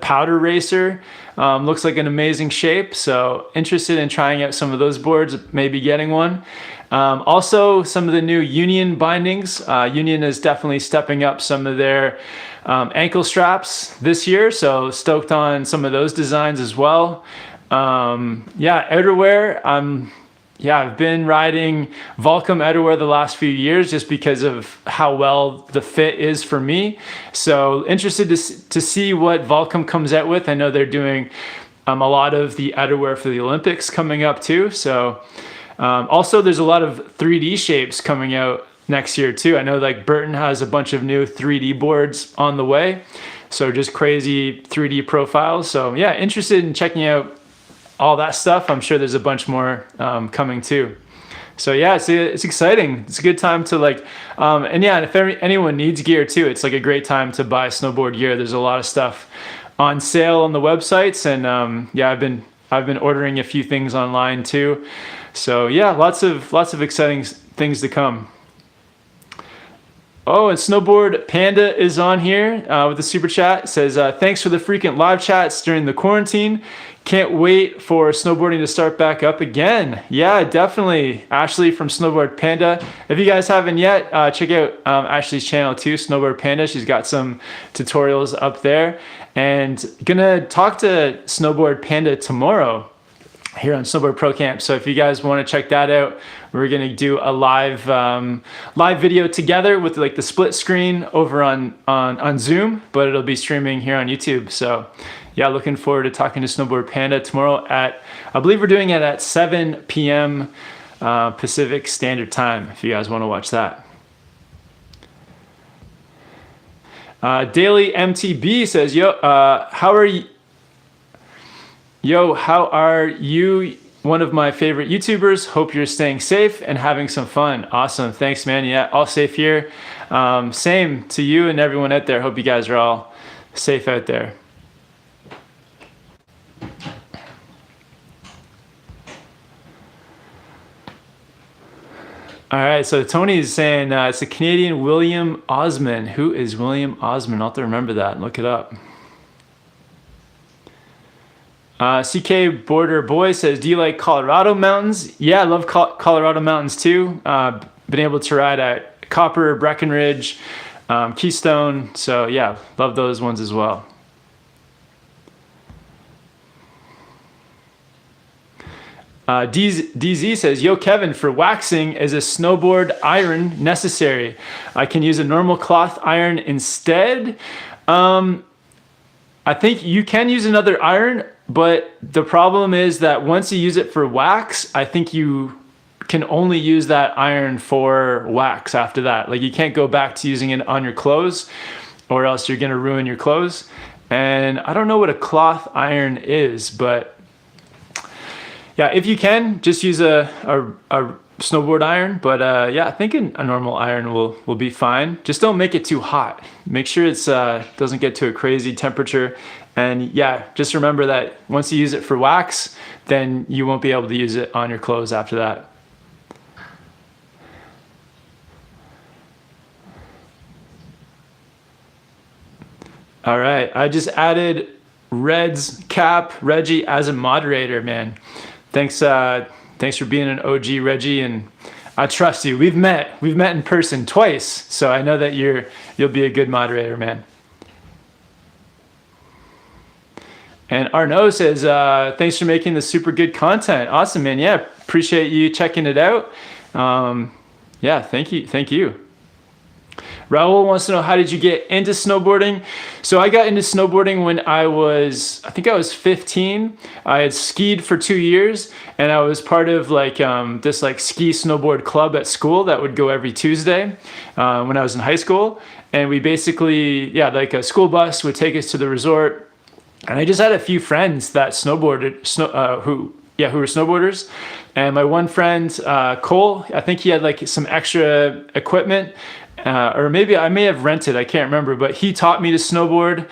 Powder Racer looks like an amazing shape. So interested in trying out some of those boards, maybe getting one. Also, some of the new Union bindings. Union is definitely stepping up some of their ankle straps this year, so stoked on some of those designs as well. Yeah, outerwear. Yeah, I've been riding Volcom outerwear the last few years just because of how well the fit is for me. So interested to see what Volcom comes out with. I know they're doing a lot of the outerwear for the Olympics coming up too. So also there's a lot of 3D shapes coming out next year too. I know like Burton has a bunch of new 3D boards on the way. So just crazy 3D profiles. So yeah, interested in checking out all that stuff. I'm sure there's a bunch more coming too. So yeah, it's exciting. It's a good time to like, and yeah, and if anyone needs gear too, it's like a great time to buy snowboard gear. There's a lot of stuff on sale on the websites, and yeah, I've been ordering a few things online too. So yeah, lots of exciting things to come. Oh, and Snowboard Panda is on here with the super chat. It says, thanks for the frequent live chats during the quarantine. Can't wait for snowboarding to start back up again. Yeah, definitely. Ashley from Snowboard Panda. If you guys haven't yet, check out Ashley's channel too, Snowboard Panda. She's got some tutorials up there. And gonna talk to Snowboard Panda tomorrow here on Snowboard Pro Camp. So if you guys want to check that out, we're gonna do a live video together with like the split screen over on Zoom, but it'll be streaming here on YouTube. So yeah, looking forward to talking to Snowboard Panda tomorrow at, I believe we're doing it at 7 p.m. Pacific Standard Time, if you guys want to watch that. Daily MTB says, how are you? How are you? One of my favorite YouTubers. Hope you're staying safe and having some fun. Awesome. Thanks, man. Yeah, all safe here. Same to you and everyone out there. Hope you guys are all safe out there. All right, so Tony is saying it's a Canadian William Osman. Who is William Osman? I'll have to remember that and look it up. CK Border Boy says, do you like Colorado mountains? Yeah, I love Colorado mountains too. Been able to ride at Copper, Breckenridge, Keystone. So yeah, love those ones as well. DZ says, yo Kevin, for waxing, is a snowboard iron necessary? I can use a normal cloth iron instead. I think you can use another iron, but the problem is that once you use it for wax, I think you can only use that iron for wax after that. Like you can't go back to using it on your clothes, or else you're gonna ruin your clothes. And I don't know what a cloth iron is, but yeah, if you can, just use a snowboard iron. But yeah, I think a normal iron will be fine. Just don't make it too hot. Make sure it's doesn't get to a crazy temperature. And yeah, just remember that once you use it for wax, then you won't be able to use it on your clothes after that. All right, I just added Red's Cap Reggie as a moderator, man. Thanks for being an OG, Reggie, and I trust you. We've met in person twice, so I know that you'll be a good moderator, man. And Arnaud says, thanks for making this super good content. Awesome, man. Yeah, appreciate you checking it out. Yeah, thank you. Raul wants to know, how did you get into snowboarding? So I got into snowboarding when I think I was 15. I had skied for 2 years, and I was part of like this like ski snowboard club at school that would go every Tuesday when I was in high school. And we basically, yeah, like a school bus would take us to the resort. And I just had a few friends that snowboarded, who were snowboarders. And my one friend, Cole, I think he had like some extra equipment, or maybe I may have rented, I can't remember, but he taught me to snowboard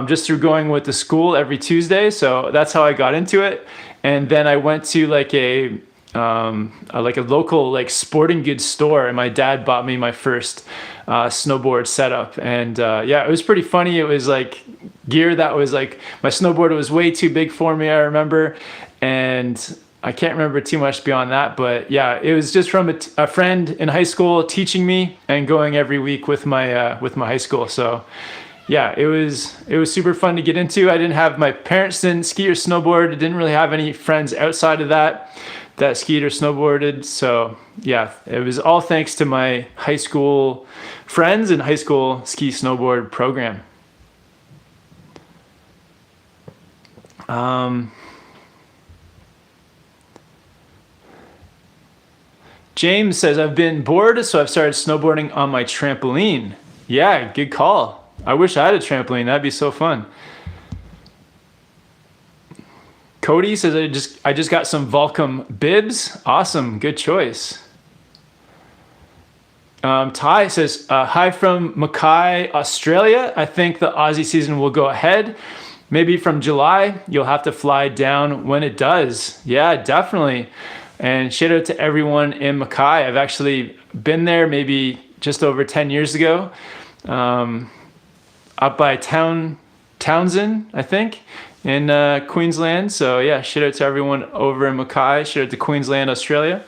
just through going with the school every Tuesday. So that's how I got into it. And then I went to like a local like sporting goods store, and my dad bought me my first snowboard setup. And yeah, it was pretty funny. It was like gear that was like, my snowboard was way too big for me, I remember. And I can't remember too much beyond that, but yeah, it was just from a friend in high school teaching me and going every week with my high school. So yeah, it was super fun to get into. My parents didn't ski or snowboard. I didn't really have any friends outside of that skied or snowboarded. So yeah, it was all thanks to my high school friends and high school ski snowboard program. James says, I've been bored, so I've started snowboarding on my trampoline. Yeah, good call. I wish I had a trampoline. That'd be so fun. Cody says, I just got some Volcom bibs. Awesome, good choice. Ty says, hi from Mackay, Australia. I think the Aussie season will go ahead. Maybe from July, you'll have to fly down when it does. Yeah, definitely. And shout out to everyone in Mackay. I've actually been there maybe just over 10 years ago, up by Townsend, I think, in Queensland. So yeah, shout out to everyone over in Mackay. Shout out to Queensland, Australia.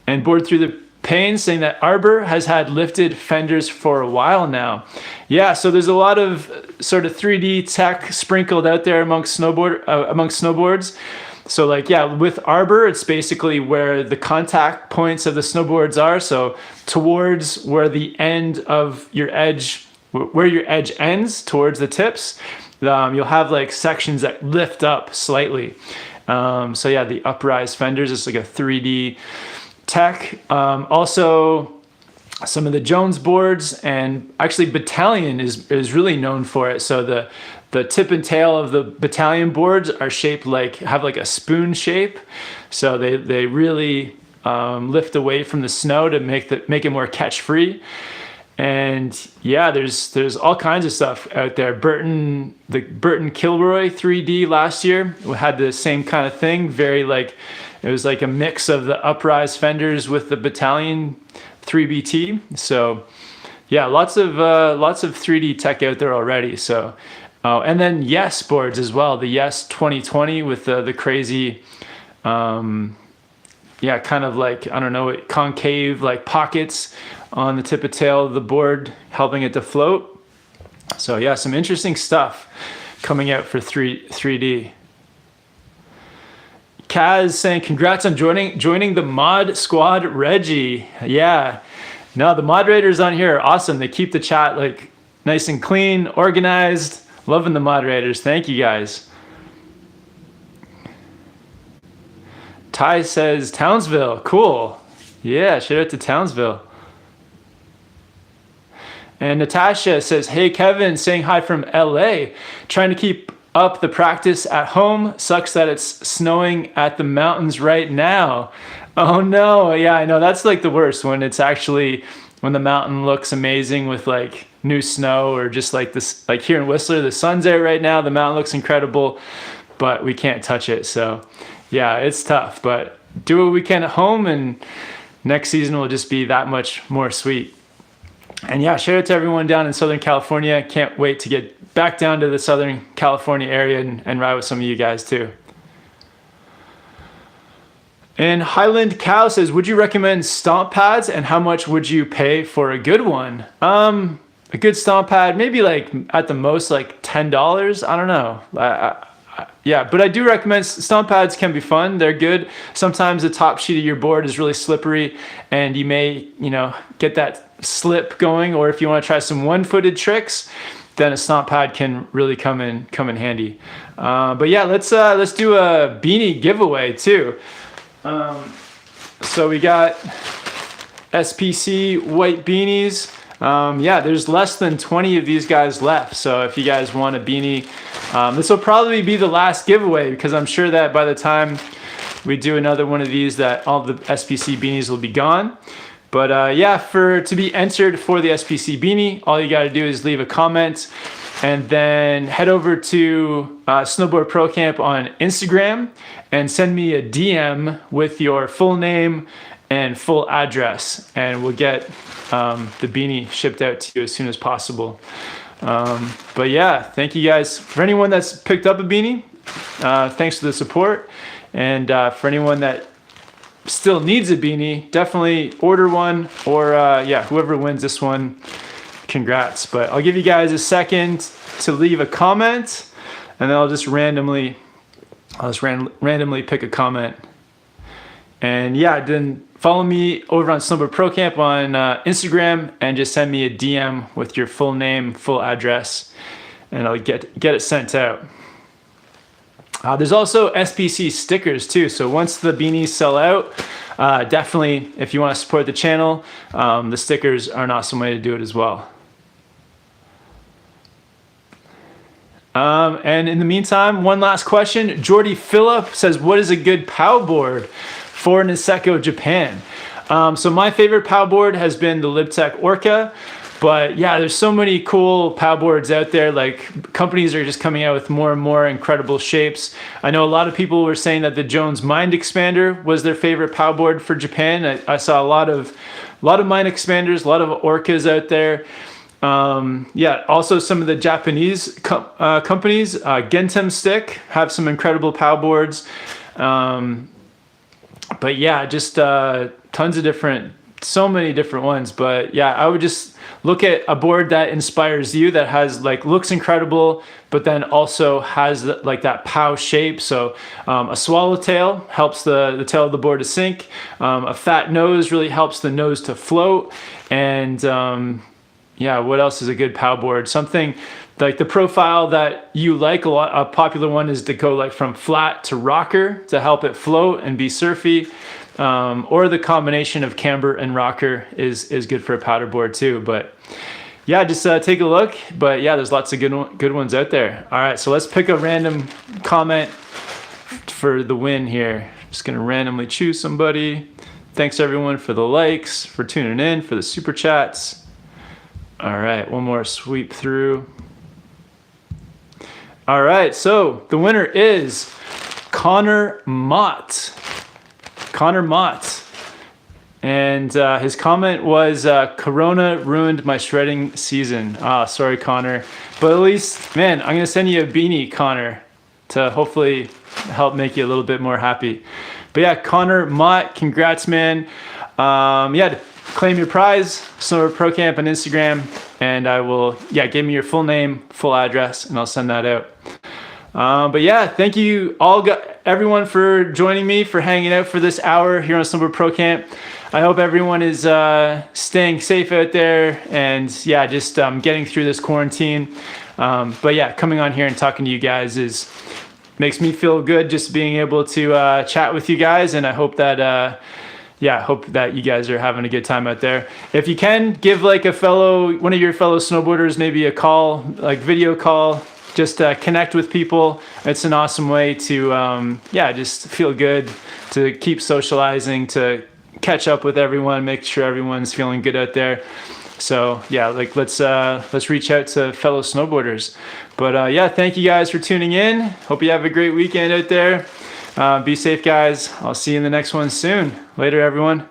And Board Through the Pain saying that Arbor has had lifted fenders for a while now. Yeah, so there's a lot of sort of 3D tech sprinkled out there amongst snowboards. So like, yeah, with Arbor, it's basically where the contact points of the snowboards are. So towards where the end of your edge, where your edge ends towards the tips, you'll have like sections that lift up slightly. So yeah, the uprise fenders is like a 3D tech. Also some of the Jones boards, and actually Battalion is really known for it. So the tip and tail of the Battalion boards are shaped like, have like a spoon shape. So they really lift away from the snow to make it more catch free. And yeah, there's all kinds of stuff out there. The Burton Kilroy 3D last year had the same kind of thing. Very like, it was like a mix of the uprise fenders with the Battalion 3BT. So yeah, lots of 3D tech out there already. So, and then Yes boards as well. The Yes 2020 with the crazy, yeah, kind of like, I don't know, concave like pockets on the tip of tail of the board, helping it to float. So yeah, some interesting stuff coming out for 3D. Kaz saying, congrats on joining the mod squad, Reggie. Yeah, no, the moderators on here are awesome. They keep the chat like nice and clean, organized. Loving the moderators. Thank you guys. Ty says Townsville. Cool. Yeah, shout out to Townsville. And Natasha says, hey Kevin, saying hi from LA. Trying to keep up the practice at home. Sucks that it's snowing at the mountains right now. Oh no, yeah, I know, that's like the worst, when it's actually, when the mountain looks amazing with like new snow, or just like this, like here in Whistler, the sun's out right now, the mountain looks incredible, but we can't touch it. So yeah, it's tough, but do what we can at home, and next season will just be that much more sweet. And yeah, shout out to everyone down in Southern California. Can't wait to get back down to the Southern California area and ride with some of you guys too. And Highland Cow says, would you recommend stomp pads, and how much would you pay for a good one? A good stomp pad, maybe like at the most like $10. I don't know. Yeah, but I do recommend stomp pads. Can be fun. They're good. Sometimes the top sheet of your board is really slippery, and you may, get that slip going. Or if you want to try some one-footed tricks, then a stomp pad can really come in handy. But yeah, let's do a beanie giveaway too. So we got SPC white beanies. Yeah, there's less than 20 of these guys left. So if you guys want a beanie, this will probably be the last giveaway, because I'm sure that by the time we do another one of these, that all the SPC beanies will be gone. But yeah, to be entered for the SPC beanie, all you got to do is leave a comment, and then head over to Snowboardprocamp on Instagram and send me a DM with your full name and full address, and we'll get the beanie shipped out to you as soon as possible. But yeah, thank you guys. For anyone that's picked up a beanie, thanks for the support. And for anyone that still needs a beanie, definitely order one, or yeah, whoever wins this one, congrats. But I'll give you guys a second to leave a comment, and then I'll just randomly pick a comment. And yeah, then follow me over on Snowboardprocamp on Instagram, and just send me a DM with your full name, full address, and I'll get it sent out. There's also SPC stickers too. So once the beanies sell out, definitely, if you want to support the channel, the stickers are an awesome way to do it as well. And in the meantime, one last question. Jordy Phillip says, what is a good POW board for Niseko, Japan? So my favorite POW board has been the Libtech Orca. But yeah, there's so many cool POW boards out there. Like, companies are just coming out with more and more incredible shapes. I know a lot of people were saying that the Jones Mind Expander was their favorite POW board for Japan. I saw a lot of Mind Expanders, a lot of Orcas out there. Yeah, also some of the Japanese companies, Gentem Stick, have some incredible POW boards. But yeah, just tons of so many different ones. But yeah, I would just look at a board that inspires you, that has like, looks incredible, but then also has like that POW shape. So a swallowtail helps the tail of the board to sink. A fat nose really helps the nose to float. And yeah, what else is a good POW board? Something like the profile that you like a lot. A popular one is to go like from flat to rocker to help it float and be surfy. Or the combination of camber and rocker is good for a powder board too. But yeah, just take a look. But yeah, there's lots of good ones out there. All right, so let's pick a random comment for the win here. Just gonna randomly choose somebody. Thanks everyone for the likes, for tuning in, for the super chats. All right, one more sweep through. All right, so the winner is Connor Mott. Connor Mott. And his comment was, Corona ruined my shredding season. Sorry, Connor. But at least, man, I'm going to send you a beanie, Connor, to hopefully help make you a little bit more happy. But yeah, Connor Mott, congrats, man. Yeah, claim your prize, Snowboardprocamp on Instagram, and I will, yeah, give me your full name, full address, and I'll send that out. But yeah, thank you everyone for joining me, for hanging out for this hour here on Snowboardprocamp. I hope everyone is staying safe out there, and yeah, just getting through this quarantine. But yeah, coming on here and talking to you guys makes me feel good, just being able to chat with you guys, and I hope that yeah, I hope that you guys are having a good time out there. If you can, give like one of your fellow snowboarders maybe a call, like video call. Just connect with people. It's an awesome way to, yeah, just feel good, to keep socializing, to catch up with everyone, make sure everyone's feeling good out there. So yeah, like let's reach out to fellow snowboarders. But yeah, thank you guys for tuning in. Hope you have a great weekend out there. Be safe, guys. I'll see you in the next one soon. Later, everyone.